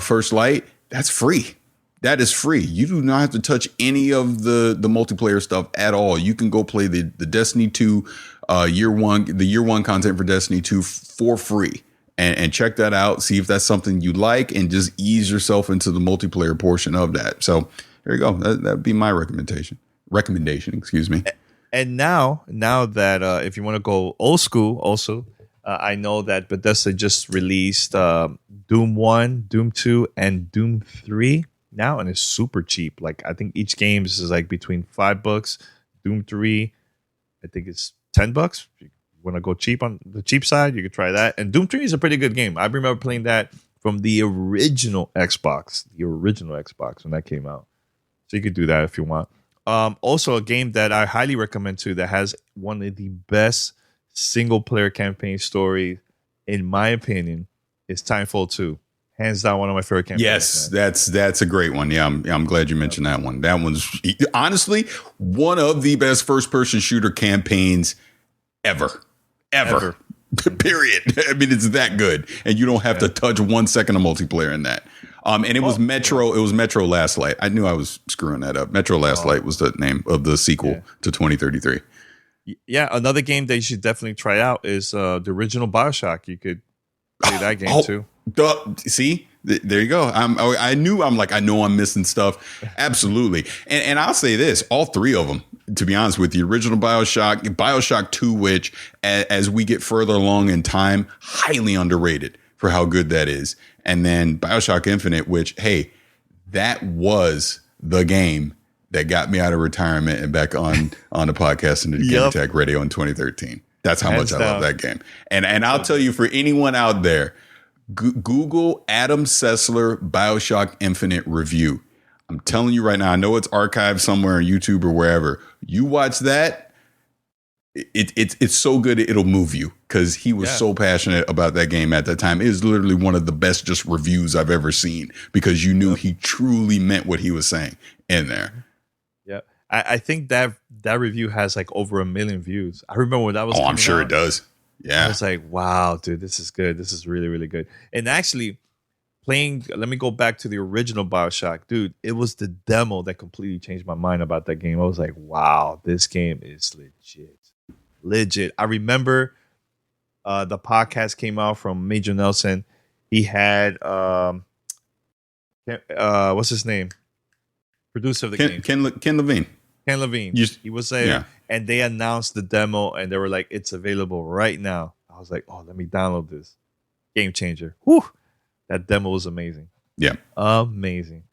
First Light. That's free. That is free. You do not have to touch any of the multiplayer stuff at all. You can go play the Destiny 2 year one content for Destiny 2 for free. And check that out. See if that's something you like, and just ease yourself into the multiplayer portion of that. So there you go. That'd be my recommendation. Excuse me.
And now that if you want to go old school, also, I know that Bethesda just released Doom 1, Doom 2, and Doom 3 now, and it's super cheap. Like, I think each game is like between $5. Doom 3, I think it's $10. If you want to go cheap on the cheap side, you could try that. And Doom 3 is a pretty good game. I remember playing that from the original Xbox when that came out. So you could do that if you want. Also, a game that I highly recommend too, that has one of the best single player campaign stories, in my opinion, is Timefall 2. Hands down, one of my favorite campaigns.
Yes, man. That's a great one. Yeah, I'm glad you mentioned that one. That one's honestly one of the best first person shooter campaigns ever. Period. I mean, it's that good, and you don't have to touch 1 second of multiplayer in that. And it was Metro. It was Metro Last Light. I knew I was screwing that up. Metro Last Light was the name of the sequel to 2033.
Yeah, another game that you should definitely try out is the original BioShock. You could play that game too.
See, there you go. I know I'm missing stuff. Absolutely. And I'll say this, all three of them, to be honest with you, original BioShock 2, which as we get further along in time, highly underrated for how good that is. And then BioShock Infinite, which, hey, that was the game that got me out of retirement and back on the podcast and the Gamer Tag Radio in 2013. That's how much I love that game. And I'll tell you, for anyone out there, Google Adam Sessler BioShock Infinite review. I'm telling you right now, I know it's archived somewhere on YouTube or wherever. You watch that, it's so good it'll move you, because he was so passionate about that game at that time. It is literally one of the best just reviews I've ever seen, because you knew he truly meant what he was saying in there.
Yeah, I think that review has like over 1 million views. I remember when that was.
Oh, I'm sure it does. Yeah.
I was like, wow, dude, this is good. This is really, really good. And actually, let me go back to the original BioShock. Dude, it was the demo that completely changed my mind about that game. I was like, wow, this game is legit. I remember the podcast came out from Major Nelson. He had, what's his name? Producer of the game.
Ken Levine.
Ken Levine. He was there, and they announced the demo, and they were like, it's available right now. I was like, oh, let me download this. Game changer. Whew. That demo was amazing.
Yeah.
Amazing.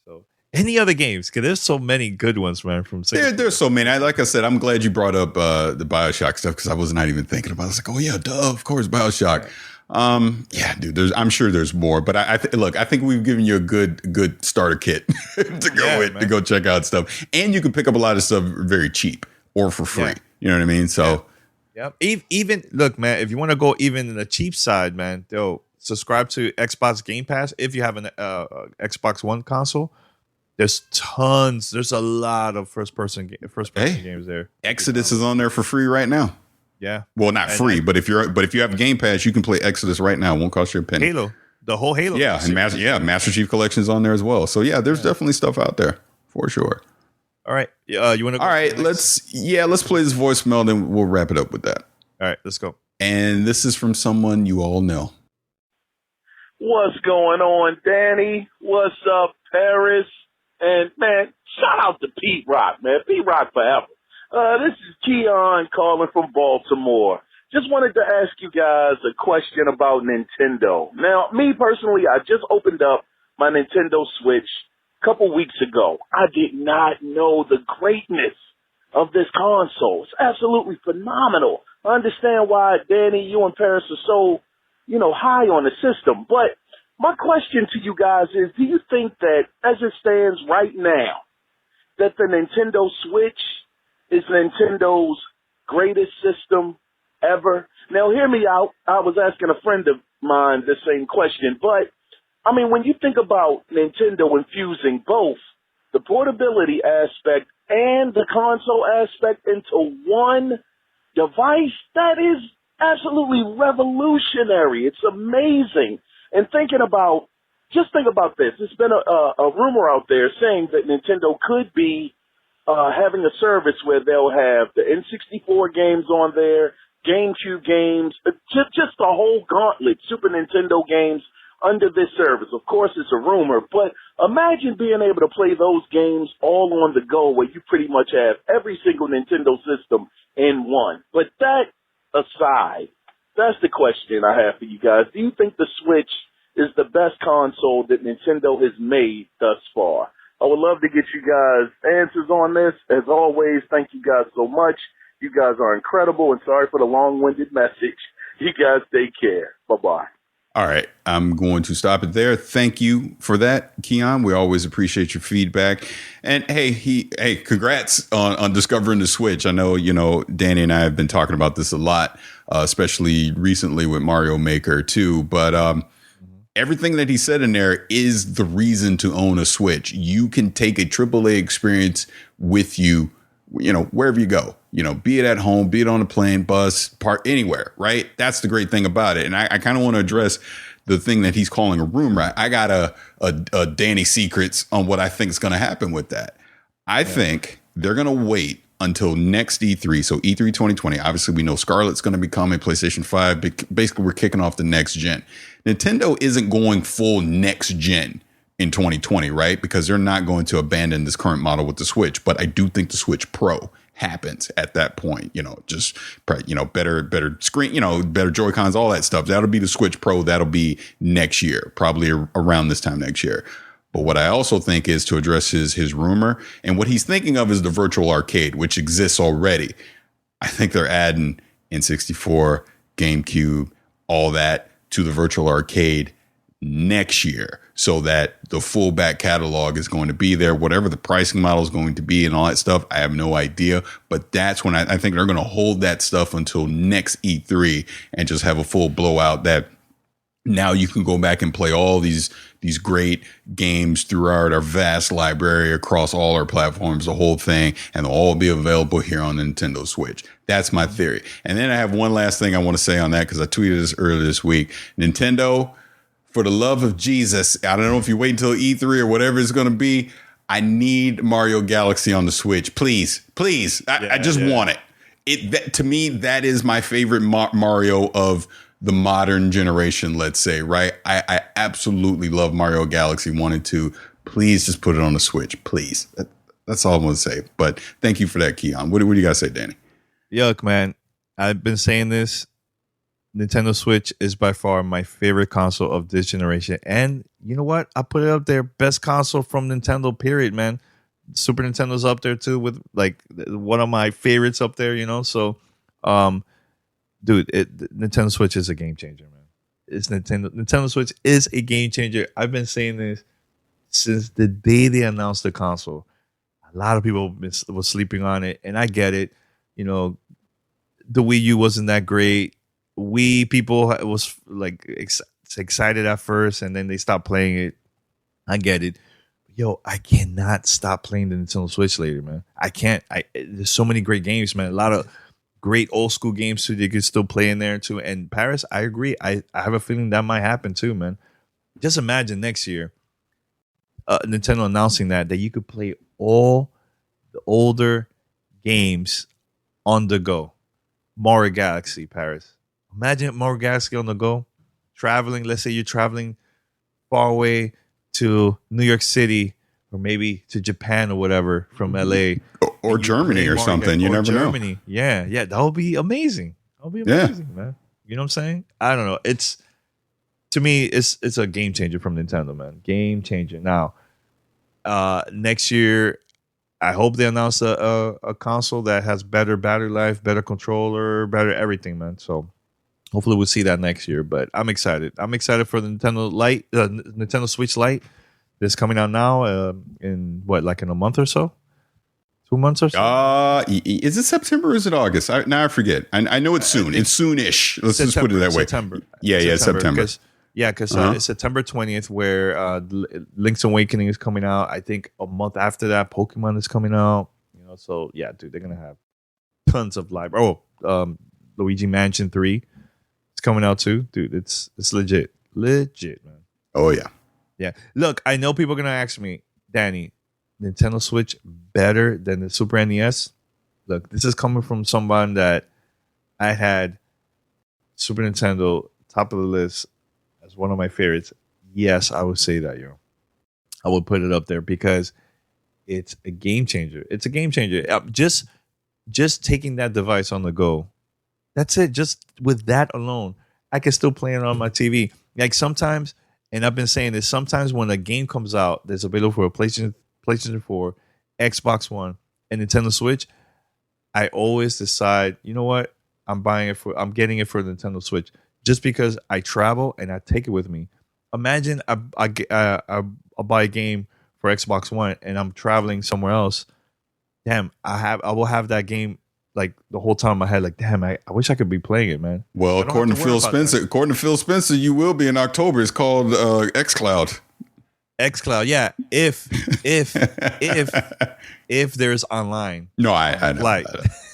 So, any other games? Because there's so many good ones, man. There's
so many. Like I said, I'm glad you brought up the BioShock stuff, because I was not even thinking about it. I was like, oh, yeah, duh, of course, BioShock. Yeah, dude, I'm sure there's more, but I think we've given you a good starter kit to go check out stuff. And you can pick up a lot of stuff very cheap or for free. Yeah. You know what I mean? So,
even look, man, if you want to go even in the cheap side, man, subscribe to Xbox Game Pass. If you have an Xbox One console, there's a lot of first person games there.
Exodus is on there for free right now.
Yeah.
Well, not free, but if you have Game Pass, you can play Exodus right now. It won't cost you a penny.
Halo, the whole Halo.
Yeah, and Master Chief Collection is on there as well. So yeah, there's definitely stuff out there for sure.
All right, you want to?
All right, let's play this voicemail, then we'll wrap it up with that.
All right, let's go.
And this is from someone you all know.
What's going on, Danny? What's up, Parris? And man, shout out to Pete Rock, man. Pete Rock forever. This is Keon calling from Baltimore. Just wanted to ask you guys a question about Nintendo. Now, me personally, I just opened up my Nintendo Switch a couple weeks ago. I did not know the greatness of this console. It's absolutely phenomenal. I understand why, Danny, you and Parris are so, high on the system. But my question to you guys is, do you think that, as it stands right now, that the Nintendo Switch is Nintendo's greatest system ever? Now, hear me out. I was asking a friend of mine the same question. But, when you think about Nintendo infusing both the portability aspect and the console aspect into one device, that is absolutely revolutionary. It's amazing. And think about this. There's been a rumor out there saying that Nintendo could be having a service where they'll have the N64 games on there, GameCube games, just the whole gauntlet, Super Nintendo games under this service. Of course, it's a rumor, but imagine being able to play those games all on the go where you pretty much have every single Nintendo system in one. But that aside, that's the question I have for you guys. Do you think the Switch is the best console that Nintendo has made thus far? I would love to get you guys' answers on this. As always, thank you guys so much. You guys are incredible, and sorry for the long-winded message. You guys take care. Bye-bye.
All right. I'm going to stop it there. Thank you for that, Keon. We always appreciate your feedback. And hey, congrats on discovering the Switch. I know, Danny and I have been talking about this a lot, especially recently with Mario Maker too. But everything that he said in there is the reason to own a Switch. You can take a AAA experience with you, wherever you go, be it at home, be it on a plane, bus, park, anywhere, right? That's the great thing about it. And I kind of want to address the thing that he's calling a rumor. I got a Danny secrets on what I think is going to happen with that. I think they're going to wait until next E3. So E3 2020, obviously we know Scarlett's going to be coming, PlayStation 5. Basically, we're kicking off the next gen. Nintendo isn't going full next gen in 2020, right? Because they're not going to abandon this current model with the Switch. But I do think the Switch Pro happens at that point, just, better screen, better Joy-Cons, all that stuff. That'll be the Switch Pro. That'll be next year, probably around this time next year. But what I also think is to address his rumor, and what he's thinking of is the virtual arcade, which exists already. I think they're adding N64, GameCube, all that to the virtual arcade next year, so that the full back catalog is going to be there. Whatever the pricing model is going to be and all that stuff, I have no idea. But that's when I think they're going to hold that stuff until next E3 and just have a full blowout that now you can go back and play all these great games throughout our vast library across all our platforms, the whole thing, and they'll all be available here on the Nintendo Switch. That's my theory. And then I have one last thing I want to say on that, because I tweeted this earlier this week. Nintendo, for the love of Jesus, I don't know if you wait until E3 or whatever it's going to be, I need Mario Galaxy on the Switch. Please. I just want it. To me, that is my favorite Mario of the modern generation, let's say, right? I absolutely love Mario Galaxy 1 and 2. Please just put it on the Switch, please. That's all I'm going to say. But thank you for that, Keon. What do you guys say, Danny?
Yuck, man. I've been saying this. Nintendo Switch is by far my favorite console of this generation. And you know what? I put it up there. Best console from Nintendo, period, man. Super Nintendo's up there too, with like one of my favorites up there, So, dude, Nintendo Switch is a game changer, man. It's Nintendo Switch is a game changer. I've been saying this since the day they announced the console. A lot of people were sleeping on it, and I get it. The Wii U wasn't that great. Wii people was like excited at first, and then they stopped playing it. I get it. Yo, I cannot stop playing the Nintendo Switch later, man. I can't. There's so many great games, man. A lot of great old school games too. You can still play in there too. And Parris, I agree. I have a feeling that might happen too, man. Just imagine next year, Nintendo announcing that you could play all the older games on the go. Mario Galaxy, Parris. Imagine Mario Galaxy on the go. Traveling, let's say you're traveling far away to New York City or maybe to Japan or whatever from LA.
Or Germany or something. You never
Germany.
know.
Yeah. That would be amazing. Man. You know what I'm saying? I don't know. To me, it's a game changer from Nintendo, man. Game changer. Now, next year, I hope they announce a console that has better battery life, better controller, better everything, man. So hopefully we'll see that next year. But I'm excited. I'm excited for the Nintendo Switch Lite that's coming out now in a month or so? 2 months or so?
Is it September or is it August? I forget. I know it's soon. It's soonish. Let's just put it that way.
September.
Yeah, September.
Because it's September 20th where Link's Awakening is coming out. I think a month after that, Pokemon is coming out. So yeah, dude, they're gonna have tons of live. Luigi Mansion 3, it's coming out too, dude. It's legit, man.
Oh yeah.
Yeah. Look, I know people are gonna ask me, Danny, Nintendo Switch better than the Super NES? Look, this is coming from someone that I had Super Nintendo top of the list as one of my favorites. Yes, I would say that, I would put it up there because it's a game changer. It's a game changer. Just taking that device on the go, that's it. Just with that alone, I can still play it on my TV. Like sometimes, and I've been saying this, sometimes when a game comes out that's available for a PlayStation 4, Xbox One, and Nintendo Switch, I always decide, you know what? I'm getting it for the Nintendo Switch just because I travel and I take it with me. Imagine I'll buy a game for Xbox One and I'm traveling somewhere else. Damn, I will have that game like the whole time in my head. Like, damn, I wish I could be playing it, man.
Well, according to Phil Spencer, you will be in October. It's called xCloud.
xCloud, yeah. If there's online,
no, I know.
Like,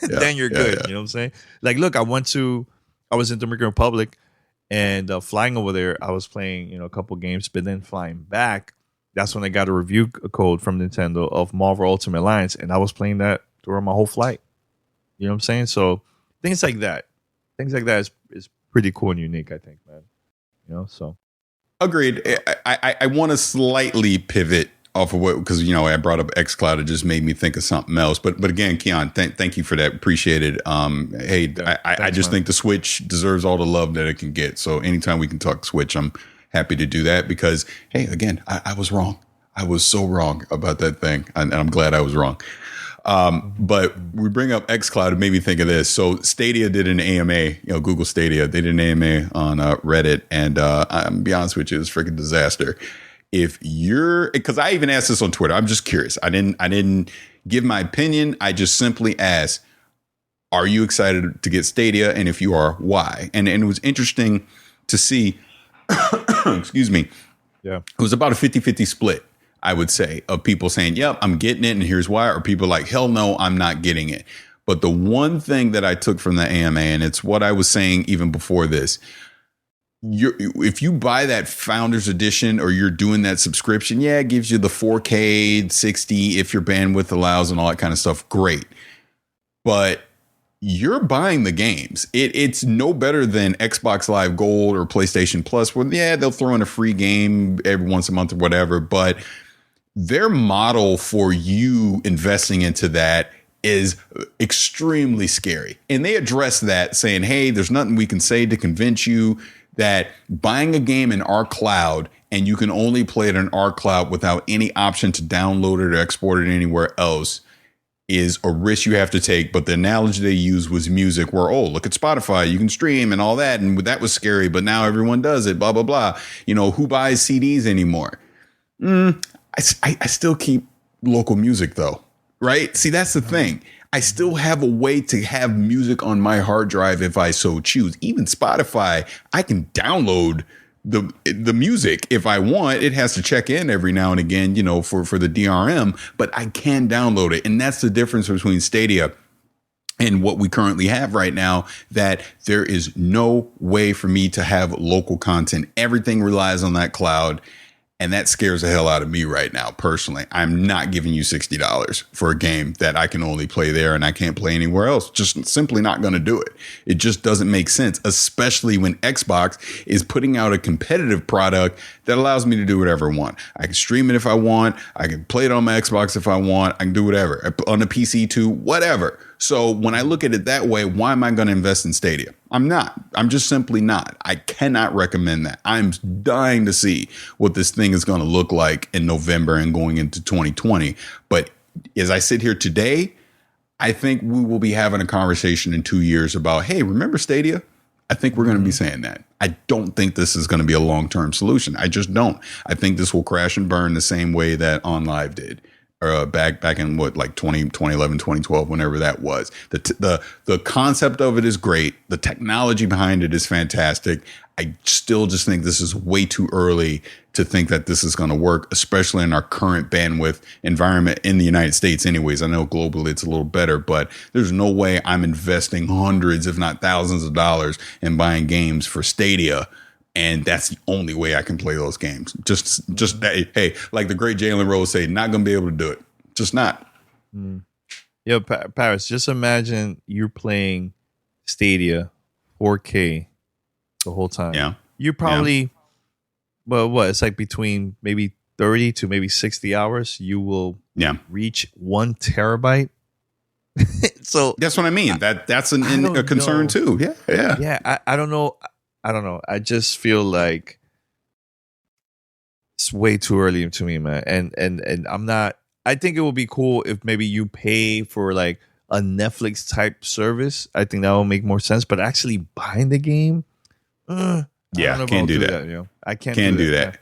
then you're good.
Yeah.
You know what I'm saying? Like, look, I was in Dominican Republic, and flying over there, I was playing, a couple games, but then flying back, that's when I got a review code from Nintendo of Marvel Ultimate Alliance, and I was playing that throughout my whole flight. You know what I'm saying? So things like that is pretty cool and unique, I think, man. So.
Agreed. I want to slightly pivot off of what, because I brought up xCloud, it just made me think of something else. But again, Keon, thank you for that. Appreciate it. I just think the Switch deserves all the love that it can get. So anytime we can talk Switch, I'm happy to do that because, hey, again, I was wrong. I was so wrong about that thing, and I'm glad I was wrong. But we bring up xCloud, it made me think of this. So Stadia did an AMA, Google Stadia, they did an AMA on Reddit, and I'm be honest with you, it's a freaking disaster. Because I even asked this on Twitter, I'm just curious. I didn't give my opinion. I just simply asked, are you excited to get Stadia? And if you are, why? And it was interesting to see, excuse me.
Yeah.
It was about a 50-50 split, I would say, of people saying, yep, I'm getting it, and here's why, or people like, hell no, I'm not getting it. But the one thing that I took from the AMA, and it's what I was saying even before this, if you buy that Founders Edition or you're doing that subscription, yeah, it gives you the 4K, 60, if your bandwidth allows and all that kind of stuff, great. But you're buying the games. It's no better than Xbox Live Gold or PlayStation Plus, where, yeah, they'll throw in a free game every once a month or whatever, but their model for you investing into that is extremely scary. And they address that saying, hey, there's nothing we can say to convince you that buying a game in our cloud and you can only play it in our cloud without any option to download it or export it anywhere else is a risk you have to take. But the analogy they used was music, where, oh, look at Spotify, you can stream and all that. And that was scary, but now everyone does it, blah, blah, blah. Who buys CDs anymore? I still keep local music, though, right? See, that's the thing. I still have a way to have music on my hard drive if I so choose. Even Spotify, I can download the music if I want. It has to check in every now and again, for the DRM, but I can download it. And that's the difference between Stadia and what we currently have right now, that there is no way for me to have local content. Everything relies on that cloud. And that scares the hell out of me right now, personally. I'm not giving you $60 for a game that I can only play there and I can't play anywhere else. Just simply not going to do it. It just doesn't make sense, especially when Xbox is putting out a competitive product that allows me to do whatever I want. I can stream it if I want. I can play it on my Xbox if I want. I can do whatever. On the PC too, whatever. So when I look at it that way, why am I going to invest in Stadia? I'm not. I'm just simply not. I cannot recommend that. I'm dying to see what this thing is going to look like in November and going into 2020. But as I sit here today, I think we will be having a conversation in 2 years about, hey, remember Stadia? I think we're going to be saying that. I don't think this is going to be a long-term solution. I just don't. I think this will crash and burn the same way that OnLive did. back in what, like 2011, 2012, whenever that was. The concept of it is great. The technology behind it is fantastic. I still just think this is way too early to think that this is going to work, especially in our current bandwidth environment in the United States anyways. I know globally it's a little better, but there's no way I'm investing hundreds, if not thousands of dollars in buying games for Stadia. And that's the only way I can play those games. Just that, hey, like the great Jalen Rose said, not going to be able to do it. Just not.
Yo, Parris, just imagine you're playing Stadia 4K the whole time.
Yeah.
You probably, well, what? It's like between maybe 30 to maybe 60 hours. You will reach 1 terabyte. So
that's what I mean. That's a concern too.
Yeah. I don't know. I just feel like it's way too early to me, man. And I'm not. I think it would be cool if maybe you pay for like a Netflix type service. I think that will make more sense. But actually buying the game,
can't do that.
You know? I can't
do that.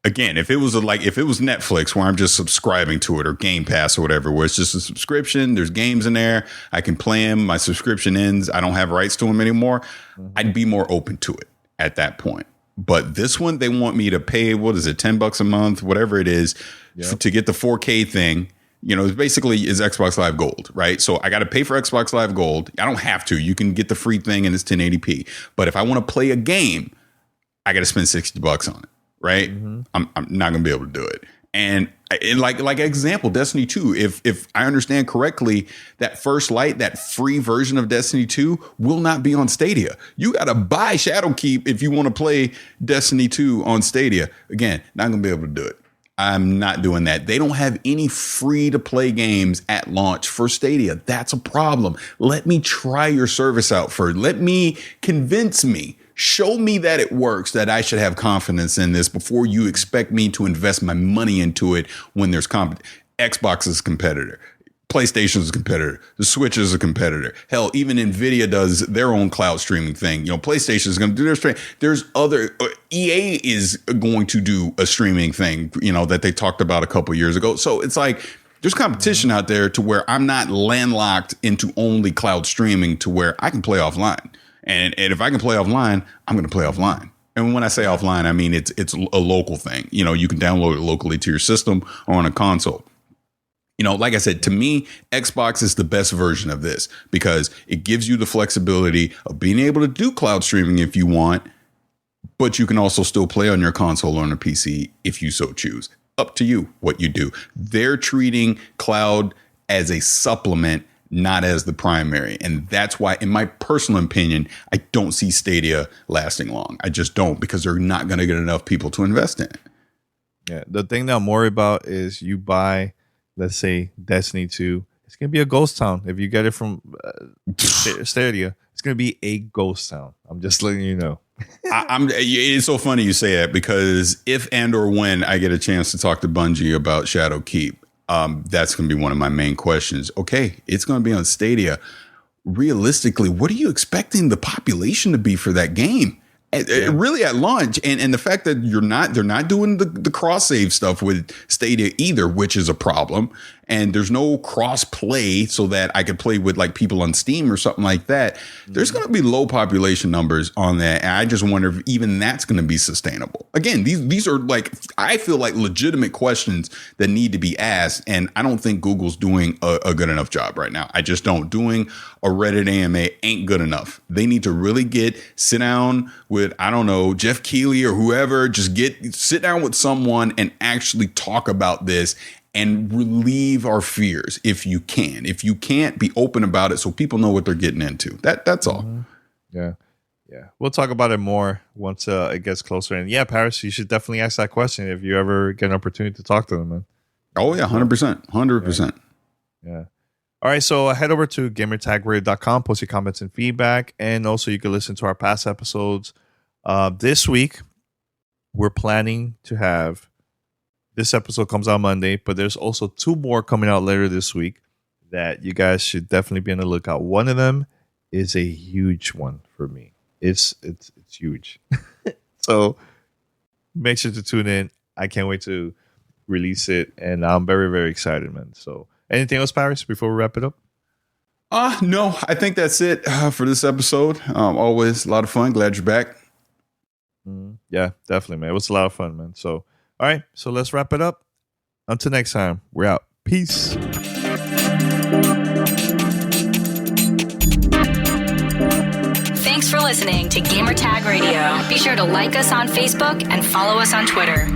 Again, if it was Netflix where I'm just subscribing to it, or Game Pass or whatever, where it's just a subscription, there's games in there, I can play them, my subscription ends, I don't have rights to them anymore, I'd be more open to it at that point. But this one, they want me to pay, what is it, $10 a month, whatever it is, to get the 4K thing. You know, it basically is Xbox Live Gold, right? So I got to pay for Xbox Live Gold. I don't have to. You can get the free thing and it's 1080p. But if I want to play a game, I got to spend $60 on it, right? I'm not going to be able to do it. And like example, Destiny 2, if I understand correctly, that First Light, that free version of Destiny 2 will not be on Stadia. You got to buy Shadowkeep if you want to play Destiny 2 on Stadia. Again, not going to be able to do it. I'm not doing that. They don't have any free to play games at launch for Stadia. That's a problem. Let me try your service out first. Let me convince me. Show me that it works, that I should have confidence in this before you expect me to invest my money into it when there's Xbox is a competitor. PlayStation is a competitor. The Switch is a competitor. Hell, even Nvidia does their own cloud streaming thing. You know, PlayStation is going to do their stream. There's other EA is going to do a streaming thing, you know, that they talked about a couple years ago. So it's like there's competition out there to where I'm not landlocked into only cloud streaming, to where I can play offline. And if I can play offline, I'm going to play offline. And when I say offline, I mean it's a local thing. You know, you can download it locally to your system or on a console. You know, like I said, to me, Xbox is the best version of this because it gives you the flexibility of being able to do cloud streaming if you want, but you can also still play on your console or on a PC if you so choose. Up to you what you do. They're treating cloud as a supplement, not as the primary. And that's why, in my personal opinion, I don't see Stadia lasting long. I just don't, because they're not going to get enough people to invest in it.
Yeah. The thing that I'm worried about is you buy, let's say, Destiny 2. It's going to be a ghost town. If you get it from Stadia, it's going to be a ghost town. I'm just letting you know.
It's so funny you say that, because if and or when I get a chance to talk to Bungie about Shadowkeep, that's going to be one of my main questions. Okay, it's going to be on Stadia. Realistically, what are you expecting the population to be for that game? Really at launch, and the fact that they're not doing the cross save stuff with Stadia either, which is a problem. And there's no cross play so that I could play with like people on Steam or something like that. There's going to be low population numbers on that. And I just wonder if even that's going to be sustainable. Again, these are like, I feel like legitimate questions that need to be asked. And I don't think Google's doing a good enough job right now. I just don't. Doing a Reddit AMA ain't good enough. They need to really sit down with, I don't know, Jeff Keighley or whoever, sit down with someone and actually talk about this and relieve our fears if you can. If you can't, be open about it so people know what they're getting into. That's all.
Yeah. We'll talk about it more once it gets closer. And yeah, Parris, you should definitely ask that question if you ever get an opportunity to talk to them, man.
Oh yeah, 100%. 100%.
Yeah. All right, so head over to gamertagradio.com, post your comments and feedback, and also you can listen to our past episodes. This week, we're planning to have, this episode comes out Monday, but there's also 2 more coming out later this week that you guys should definitely be on the lookout. One of them is a huge one for me. It's huge. So make sure to tune in. I can't wait to release it, and I'm very, very excited, man. So, anything else, Parris, before we wrap it up?
No, I think that's it for this episode. Always a lot of fun. Glad you're back.
Yeah, definitely, man. It was a lot of fun, man. So, all right, so let's wrap it up. Until next time, we're out. Peace.
Thanks for listening to Gamertag Radio. Be sure to like us on Facebook and follow us on Twitter.